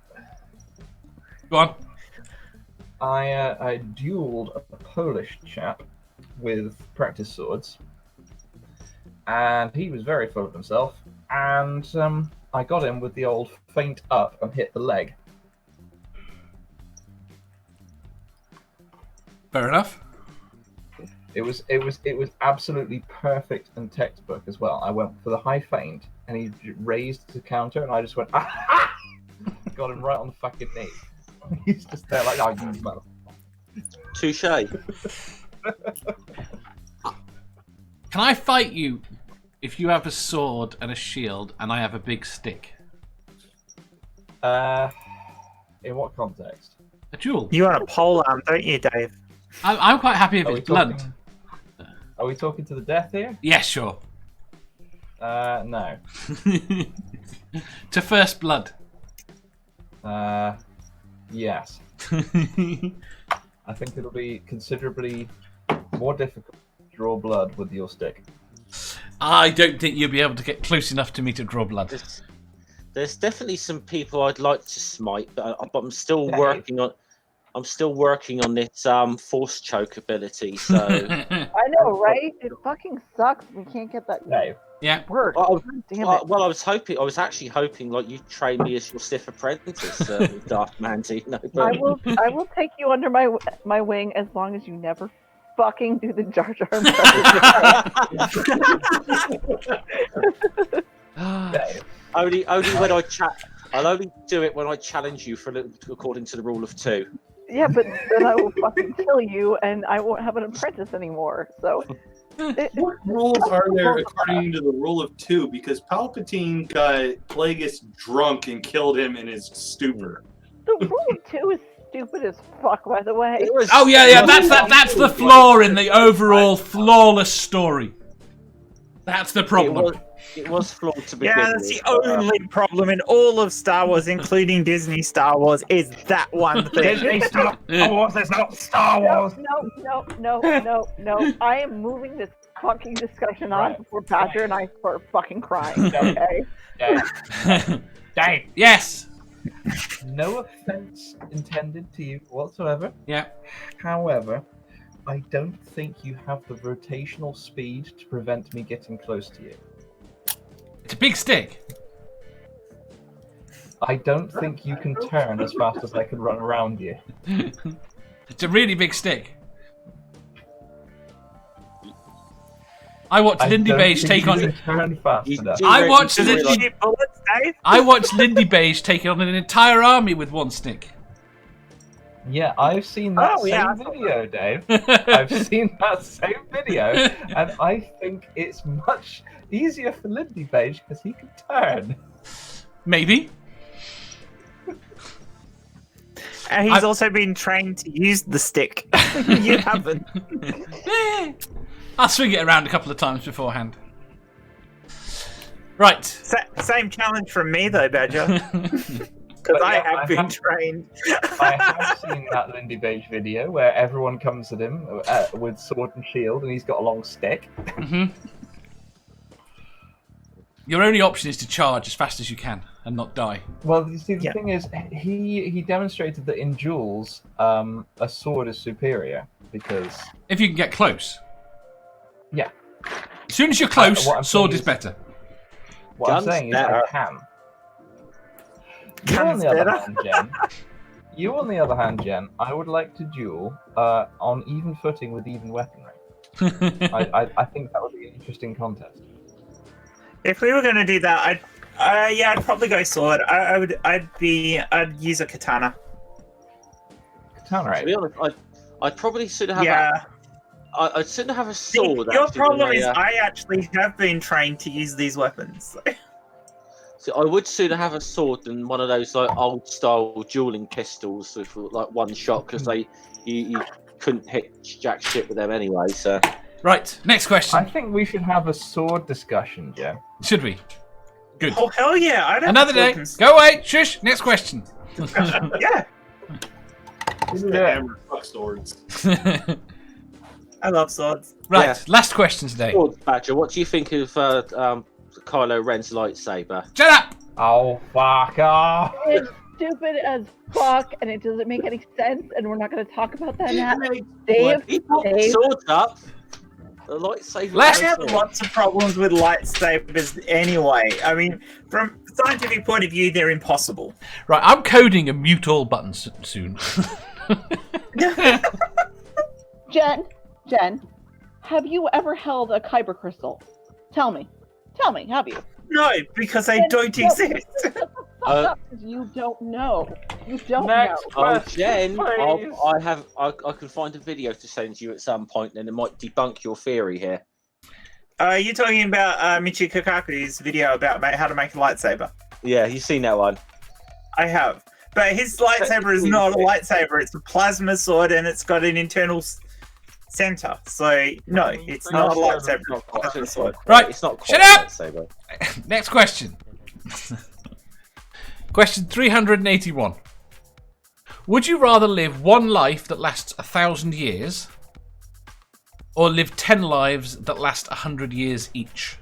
S1: go on.
S3: I dueled a Polish chap with practice swords, and he was very full of himself. And I got him with the old feint up and hit the leg.
S1: Fair enough.
S3: It was absolutely perfect and textbook as well. I went for the high feint, and he raised to counter, and I just went, ah! Got him right on the fucking knee. He's just there like, oh, you mother.
S5: Touche.
S1: Can I fight you if you have a sword and a shield and I have a big stick?
S3: In what context?
S1: A duel.
S2: You want a pole arm, don't you, Dave?
S1: I'm quite happy if it's blunt.
S3: Are we talking to the death here?
S1: Yeah, sure.
S3: No.
S1: To first blood.
S3: Yes. I think it'll be considerably more difficult to draw blood with your stick.
S1: I don't think you'll be able to get close enough to me to draw blood.
S5: There's definitely some people I'd like to smite, but I'm still working on. I'm still working on this force choke ability. So
S4: I know, right? It fucking sucks. We can't get that
S3: Dave.
S1: Yeah.
S4: word. Damn it.
S5: well, I was actually hoping like you train me as your stiff apprentice, Darth Mandy. No, but...
S4: I will take you under my wing as long as you never fucking do the Jar Jar.
S5: only when I chat. I'll only do it when I challenge you for according to the rule of two.
S4: Yeah, but then I will fucking kill you, and I won't have an apprentice anymore. So,
S6: What rules are there according to the rule of 2? Because Palpatine got Plagueis drunk and killed him in his stupor.
S4: the rule of 2 is stupid as fuck, by the way.
S1: Oh yeah, that's the flaw in the overall flawless story. That's the problem.
S5: It was flawed to begin
S2: Yeah, that's
S5: with.
S2: the only problem in all of Star Wars, including Disney Star Wars, is that one thing.
S3: Disney Star Wars is not Star Wars.
S4: No. I am moving this fucking discussion on before Badger and I start fucking crying, okay?
S3: Dave.
S1: Yes.
S3: No offense intended to you whatsoever.
S1: Yeah.
S3: However, I don't think you have the rotational speed to prevent me getting close to you.
S1: It's a big stick.
S3: I don't think you can turn as fast as I can run around you.
S1: It's a really big stick. I watched Lindy Beige take on.
S3: Turn fast enough.
S1: I watched
S2: Does it
S1: Lindy.
S2: shoot bullets, Dave?
S1: I watched Lindy Beige take on an entire army with one stick.
S3: Yeah, I've seen that
S2: yeah,
S3: same video, Dave. I've seen that same video, and I think it's much easier for Lindy Beige because he can turn.
S1: Maybe.
S2: And he's also been trained to use the stick. You haven't.
S1: I'll swing it around a couple of times beforehand. Right.
S2: Same challenge from me, though, Badger. Because I have been trained.
S3: I have seen that Lindy Beige video where everyone comes at him with sword and shield, and he's got a long stick.
S1: Mm-hmm. Your only option is to charge as fast as you can and not die.
S3: Well, you see, the thing is, he demonstrated that in duels, a sword is superior because
S1: if you can get close.
S3: Yeah.
S1: As soon as you're close, sword is
S3: is
S1: better.
S3: What I'm saying is, I can. You, on the other hand, Jen, I would like to duel on even footing with even weaponry. I think that would be an interesting contest.
S2: If we were going to do that, I'd probably go sword. I'd use a katana.
S3: Katana, right?
S5: To be honest, I'd probably sooner have I'd sooner have a sword.
S2: Your problem is I actually have been trained to use these weapons.
S5: So I would sooner have a sword than one of those like old style dueling pistols with like one shot because you couldn't hit jack shit with them anyway. So
S1: right, next question.
S3: I think we should have a sword discussion, Joe.
S1: Should we? Good.
S2: Oh hell yeah! I don't.
S1: Another day. Go away. Shush. Next question.
S2: Yeah.
S6: Hammer, fuck swords.
S2: I love swords.
S1: Right,
S5: Yeah.
S1: last question today.
S5: Sword Badger, what do you think of Kylo Ren's lightsaber?
S1: Shut up!
S3: Oh, fuck off!
S4: It's stupid as fuck, and it doesn't make any sense, and we're not going to talk about that now. Dave,
S5: He put the swords up. The lightsaber.
S2: I have lots of problems with lightsabers anyway. I mean, from a scientific point of view, they're impossible.
S1: Right, I'm coding a mute all button soon.
S4: Jen, have you ever held a kyber crystal? Tell me, have you?
S2: No, because they don't exist.
S4: You don't know. You don't
S3: Next
S4: know.
S5: Oh,
S3: question,
S5: Jen,
S3: please.
S5: I can find a video to send you at some point, and it might debunk your theory here.
S2: You're talking about Michio Kaku's video about how to make a lightsaber.
S5: Yeah, you've seen that one.
S2: I have. But his lightsaber is not a lightsaber. It's a plasma sword, and it's got an internal center. So, no, it's not a lightsaber.
S5: It's not quite
S2: Plasma sword.
S1: Right,
S5: It's not quite
S1: shut
S5: a
S1: up!
S5: lightsaber.
S1: Next question. Question 381. Would you rather live one life that lasts 1,000 years or live 10 lives that last 100 years each?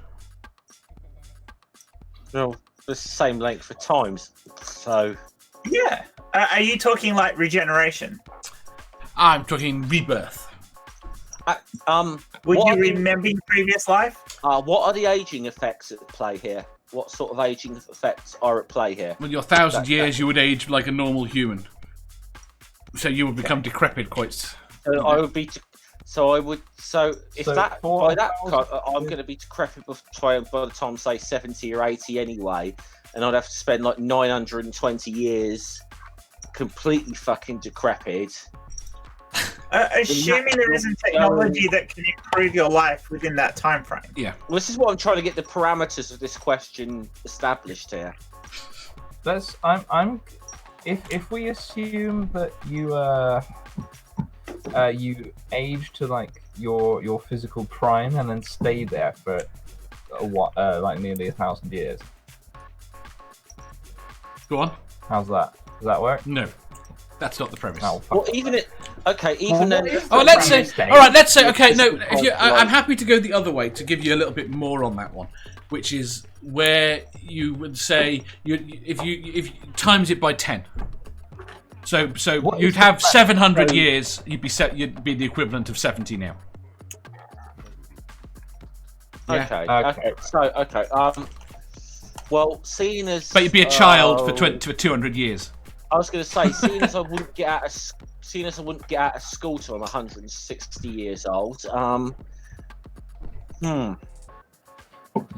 S5: No, it's the same length of times. So,
S2: Yeah. Are you talking like regeneration?
S1: I'm talking rebirth.
S2: Would
S5: what
S2: you
S5: are the-
S2: remember your previous life?
S5: what are the aging effects at play here? What sort of aging effects are at play here?
S1: With your 1,000 years, you would age like a normal human. So you would become decrepit quite.
S5: So I would be. So if
S3: So
S5: that
S3: for
S5: by that,
S3: 1,000
S5: I'm going to be decrepit by the time, say 70 or 80 anyway, and I'd have to spend like 920 years completely fucking decrepit.
S2: Assuming there isn't technology that can improve your life within that time frame.
S1: Yeah.
S5: Well, this is what I'm trying to get the parameters of this question established here.
S3: If we assume that you age to like your physical prime and then stay there for like nearly 1,000 years.
S1: Go on.
S3: How's that? Does that work?
S1: No, that's not the premise.
S3: No,
S5: Well, even it. Okay, even then.
S1: Let's say. All right, let's say. Okay, no.
S5: This is
S1: If you,
S5: like-
S1: I'm happy to go the other way to give you a little bit more on that one, which is where you would say if you times it by 10. So
S3: What
S1: you'd
S3: is
S1: have
S3: the-
S1: 700
S3: so-
S1: years. You'd be the equivalent of 70 now. Yeah.
S5: Okay. Well, seeing as.
S1: But you'd be a child for 200 years.
S5: I was going to say, seeing as I wouldn't get out of school till I'm 160 years old.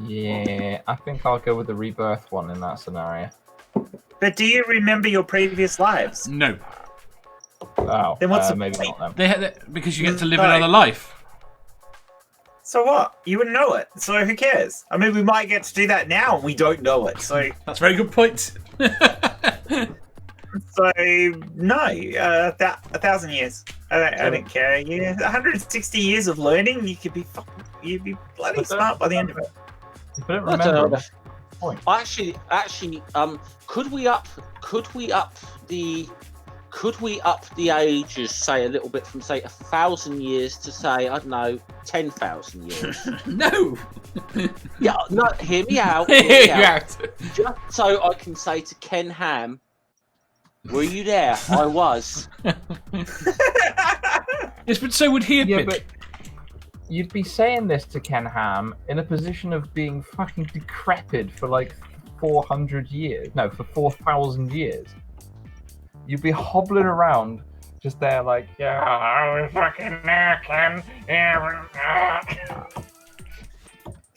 S3: Yeah, I think I'll go with the rebirth one in that scenario.
S2: But do you remember your previous lives?
S1: No,
S3: Oh,
S2: Then what's the
S3: maybe
S2: point?
S3: not then.
S1: because you get to live
S2: Right.
S1: another life.
S2: So what? You wouldn't know it. So who cares? I mean, we might get to do that now and we don't know it. So
S1: That's a very good point.
S2: no, 1,000 years. I don't care. Yeah, 160 years of learning. You'd be bloody smart by the end of it.
S3: But
S5: I
S3: remember,
S5: don't know.
S3: that's the point.
S5: Actually, could we up the ages, say a little bit from say 1,000 years to say I don't know 10,000 years?
S1: No.
S5: Yeah, no. Hear me out.
S1: Hear
S5: Hear me
S1: you
S5: out.
S1: out.
S5: Just so I can say to Ken Ham, were you there? I was.
S1: Yes, but so would he have
S3: Yeah,
S1: been.
S3: but you'd be saying this to Ken Ham in a position of being fucking decrepit for like 400 years. No, for 4,000 years. You'd be hobbling around just there like, yeah, I was fucking there, Ken.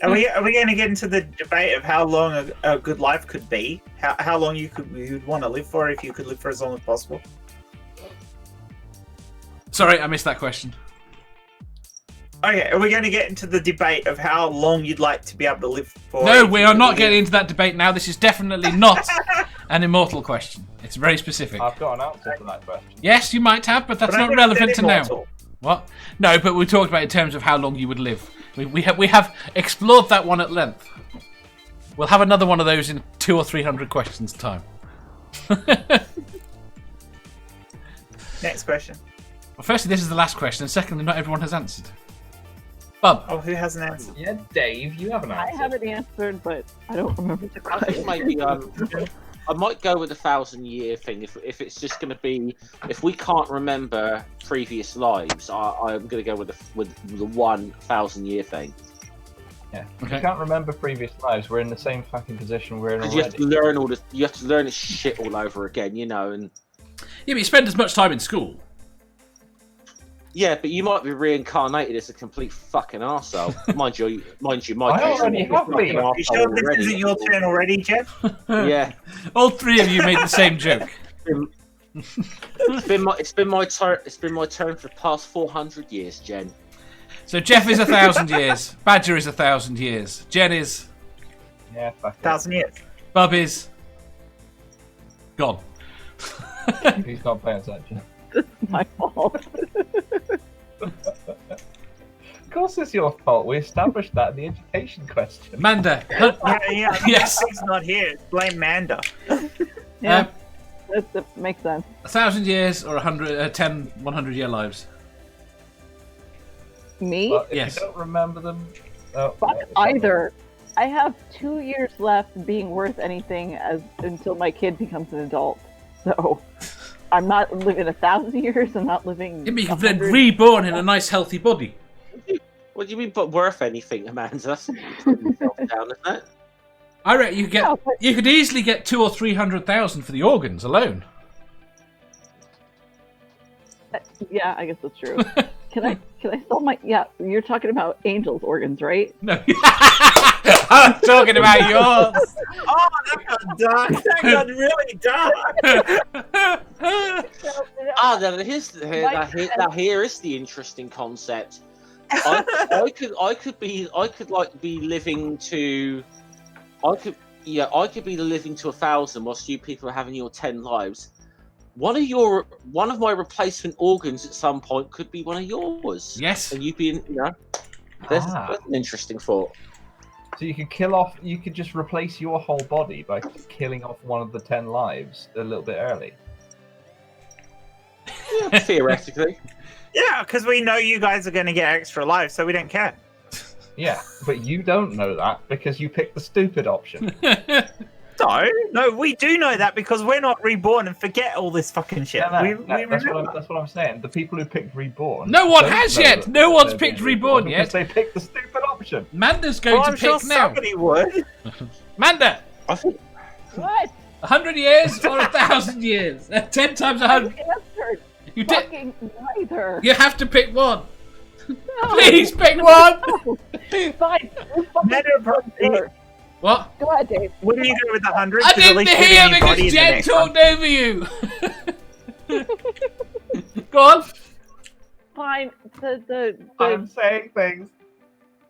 S2: Are we going to get into the debate of how long a good life could be? How long you'd want to live for if you could live for as long as possible?
S1: Sorry, I missed that question.
S2: Okay, are we going to get into the debate of how long you'd like to be able to live for?
S1: No,
S2: if
S1: we
S2: you
S1: are
S2: could
S1: not
S2: live?
S1: getting into that debate now. This is definitely not an immortal question. It's very specific.
S3: I've got an answer to that question.
S1: Yes, you might have, but that's
S2: But I
S1: not
S2: never
S1: relevant
S2: said
S1: to now.
S2: immortal.
S1: What? No, but we talked about it in terms of how long you would live. We have explored that one at length. We'll have another one of those in 200 or 300 questions time.
S2: Next question.
S1: Well, firstly, this is the last question, and secondly, not everyone has answered. Bub.
S2: Oh, who has an answer?
S3: Yeah, Dave, you have an
S4: I
S3: answer.
S4: haven't answered, but I don't remember the
S5: I think
S4: question.
S5: maybe I might go with the 1,000-year thing if it's just going to be if we can't remember previous lives. I'm going to go with the 1,000-year thing.
S3: Yeah.
S1: Okay.
S3: You can't remember previous lives. We're in the same fucking position we're in
S5: Because you have
S3: already.
S5: to learn all this. You have to learn this shit all over again, you know. And
S1: Yeah, but you spend as much time in school.
S5: yeah, but you might be reincarnated as a complete fucking arsehole. Mind you, my
S3: I
S5: case,
S3: already
S5: I'm a
S3: have
S5: fucking
S3: been.
S2: You sure
S5: arsehole
S2: this
S5: already.
S2: isn't your turn already, Jeff?
S5: Yeah,
S1: All three of you made the same joke.
S5: it's been my turn. It's been my turn for the past 400 years, Jen.
S1: So Jeff is 1,000 years. Badger is 1,000 years. Jen is.
S3: Yeah, fuck it.
S2: 1,000 years.
S1: Bub is. Gone.
S3: He's not paying attention.
S4: My fault.
S3: Of course it's your fault. We established that in the education question.
S1: Amanda.
S2: Yeah.
S1: Yes.
S2: He's not here. Blame Manda.
S4: Yeah, that makes sense.
S1: 1,000 years or 100 year lives.
S4: Me?
S3: But if
S1: Yes.
S3: you don't remember them... Oh,
S4: Fuck
S3: no, it's not
S4: either. I have 2 years left being worth anything until my kid becomes an adult. So I'm not living 1,000 years. I'm not living.
S1: Yeah, but you've been
S4: 100.
S1: reborn in a nice, healthy body.
S5: What do you mean, but worth anything, Amanda? That's putting yourself down, isn't it?
S1: I reckon you could get.
S4: No, but-
S1: You could easily get 200,000 or 300,000 for the organs alone.
S4: Yeah, I guess that's true. Can I sell my? Yeah, you're talking about Angel's organs, right?
S1: No. I'm talking about yours.
S2: Oh, that got dark. That got really dark.
S5: Here is the interesting concept. I could be living to 1,000 whilst you people are having your 10 lives. One of my replacement organs at some point could be one of yours.
S1: Yes.
S5: And you'd be that's an interesting thought.
S3: So you could just replace your whole body by killing off one of the 10 lives a little bit early.
S5: Theoretically.
S2: Yeah, because we know you guys are going to get extra lives, so we don't care.
S3: Yeah, but you don't know that because you picked the stupid option.
S2: No, we do know that because we're not reborn and forget all this fucking shit.
S3: That's what I'm saying. The people who picked reborn.
S1: No one has yet. No one's picked reborn
S3: because
S1: yet.
S3: they picked the stupid option.
S1: Manda's going to pick now.
S2: Somebody would.
S1: Manda,
S5: I think
S4: What?
S1: 100 years or 1,000 years? 10 times 100.
S4: Answered.
S1: You did.
S4: Fucking neither.
S1: You have to pick one.
S4: No.
S1: Please pick one.
S4: Fine. You fucking answer.
S1: What?
S4: Go ahead, Dave.
S2: What do you do with 100?
S1: I didn't hear because Jen talked over you. Go on.
S4: Fine.
S3: I'm saying things.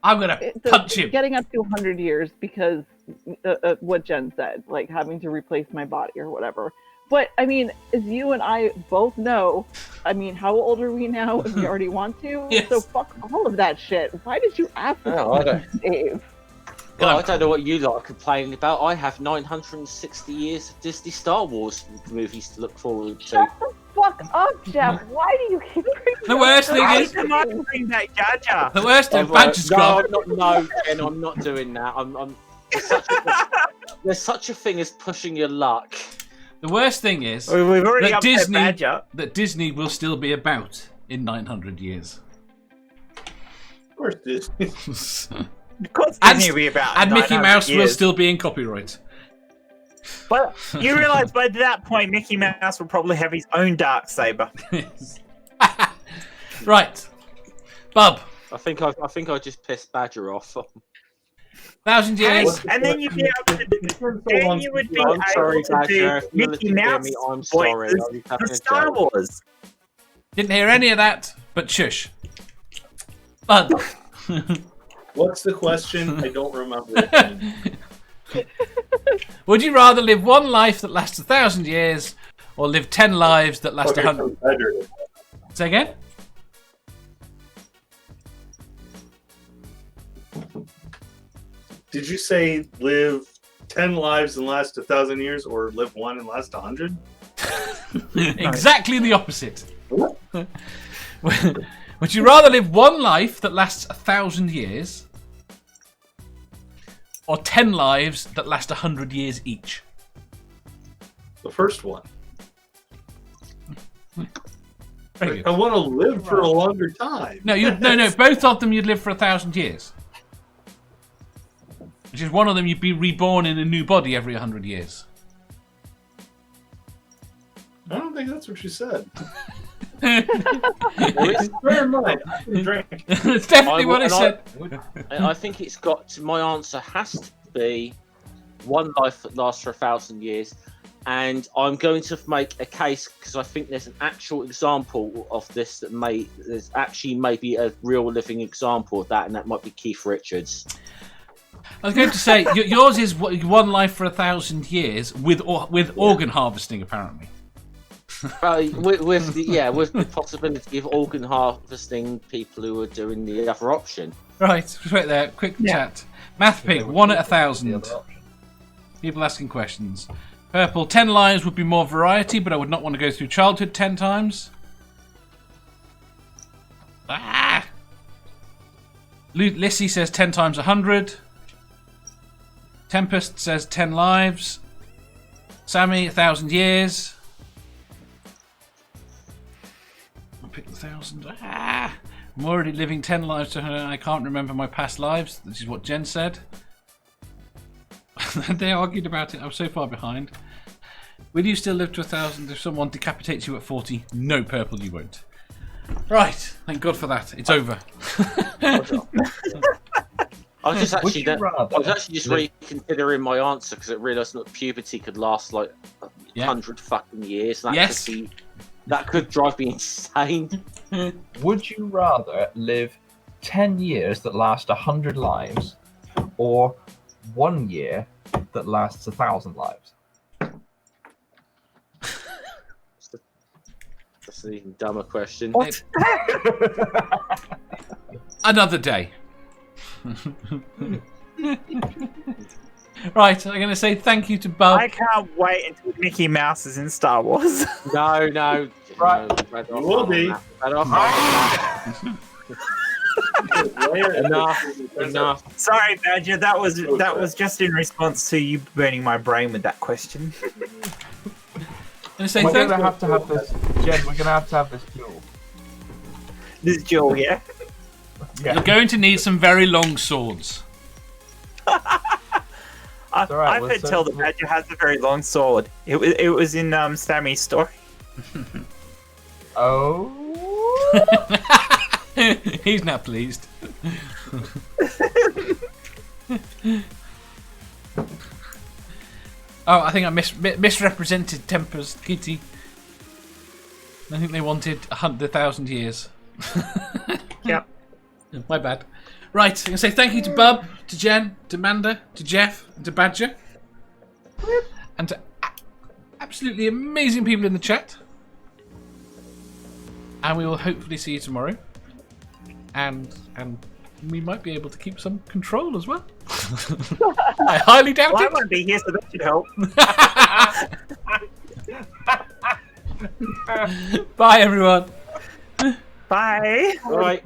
S1: I'm gonna punch him.
S4: Getting up to 100 years because what Jen said, like having to replace my body or whatever. But I mean, as you and I both know, I mean, how old are we now? If we already want to,
S1: Yes.
S4: So fuck all of that shit. Why did you ask me,
S5: I don't.
S4: Dave?
S5: Well, I don't know what you lot are complaining about. I have 960 years of Disney Star Wars movies to look forward to.
S4: Shut the fuck up, Jeff. Why do you keep bringing
S1: The worst thing
S2: Why
S1: is,
S2: did I bring that Jar Jar?
S1: the worst thing,
S5: No,
S1: Badger's gone.
S5: Ken, I'm not doing that. There's such a thing as pushing your luck.
S1: The worst thing is
S2: We've already
S1: that
S2: upset Badger.
S1: Disney will still be about in 900 years.
S6: Of course, Disney.
S2: Of course,
S1: And-
S2: Disney will be about
S1: And Mickey
S2: 900
S1: Mouse will
S2: years.
S1: still be in copyright.
S2: But you realise by that point, Mickey Mouse will probably have his own dark saber.
S1: Right. Bub,
S5: I think I just pissed Badger off.
S1: 1,000 years.
S2: And then you'd be able to. Then you would be
S5: I'm sorry,
S2: able to
S5: Badger.
S2: do
S5: If you're
S2: Mickey
S5: listening to
S2: Mouse
S5: me, I'm sorry.
S2: voices
S5: I was having
S2: for
S5: a
S2: Star
S5: joke.
S2: Wars.
S1: Didn't hear any of that, but shush. Bud.
S6: What's the question? I don't remember it.
S1: Would you rather live one life that lasts 1,000 years or live 10 lives that last
S6: Okay,
S1: 100?
S6: so better.
S1: Say again?
S6: Did you say live 10 lives and last 1,000 years, or live one and last 100?
S1: Exactly the opposite. Would you rather live one life that lasts 1,000 years or 10 lives that last 100 years each?
S6: The first one.
S1: Very good.
S6: I want to live for a longer time.
S1: No. Both of them you'd live for 1,000 years. Which is one of them you'd be reborn in a new body every 100 years.
S6: I don't think that's what you said.
S5: Well,
S6: Bear in mind, I can drink.
S1: It's definitely what I said.
S5: I think it's got to, my answer has to be one life that lasts for 1,000 years, and I'm going to make a case because I think there's an actual example of this there's actually maybe a real living example of that, and that might be Keith Richards.
S1: I was going to say yours is one life for 1,000 years with organ harvesting apparently.
S5: With the possibility of organ harvesting people who are doing the other option.
S1: Right there. Quick chat. Math pick 1 at 1,000. People asking questions. Purple 10 lives would be more variety, but I would not want to go through childhood 10 times. Lissy says 10 times 100. Tempest says 10 lives. Sammy 1,000 years. I'll pick the 1,000. I'm already living 10 lives to her. I can't remember my past lives. This is what Jen said. They argued about it. I'm so far behind. Will you still live to 1,000 if someone decapitates you at 40? No, Purple, you won't. Right, thank God for that. It's over.
S5: I was just actually,
S3: Would you rather
S5: just
S3: live-
S5: reconsidering my answer because I realised that puberty could last like 100 fucking years. And that could drive me insane.
S3: Would you rather live 10 years that last 100 lives, or 1 year that lasts 1,000 lives?
S5: That's an even dumber question.
S2: What?
S1: Another day. Right, I'm going to say thank you to Bub.
S2: I can't wait until Mickey Mouse is in Star Wars.
S5: No.
S3: Right.
S5: No,
S6: You will be.
S5: Enough.
S2: Sorry, Badger. That was just in response to you burning my brain with that question.
S1: I'm going to say
S3: We're
S1: thank
S3: going to have to have this, Jen, we're going to have this duel.
S2: This Joel, yeah.
S1: You're going to need some very long swords.
S2: I've
S3: alright,
S2: heard tell that Badger has a very long sword. It was in Sammy's story.
S3: Oh.
S1: He's not pleased. Oh, I think I misrepresented Temper's Kitty. I think they wanted 100,000 years.
S2: Yep.
S1: My bad. Right, I'm going to say thank you to Bub, to Jen, to Manda, to Jeff, and to Badger. And to absolutely amazing people in the chat. And we will hopefully see you tomorrow. And we might be able to keep some control as well. I highly doubt
S2: Well, I
S1: it.
S2: won't be here, so that should help.
S1: Bye, everyone.
S2: Bye.
S5: All right.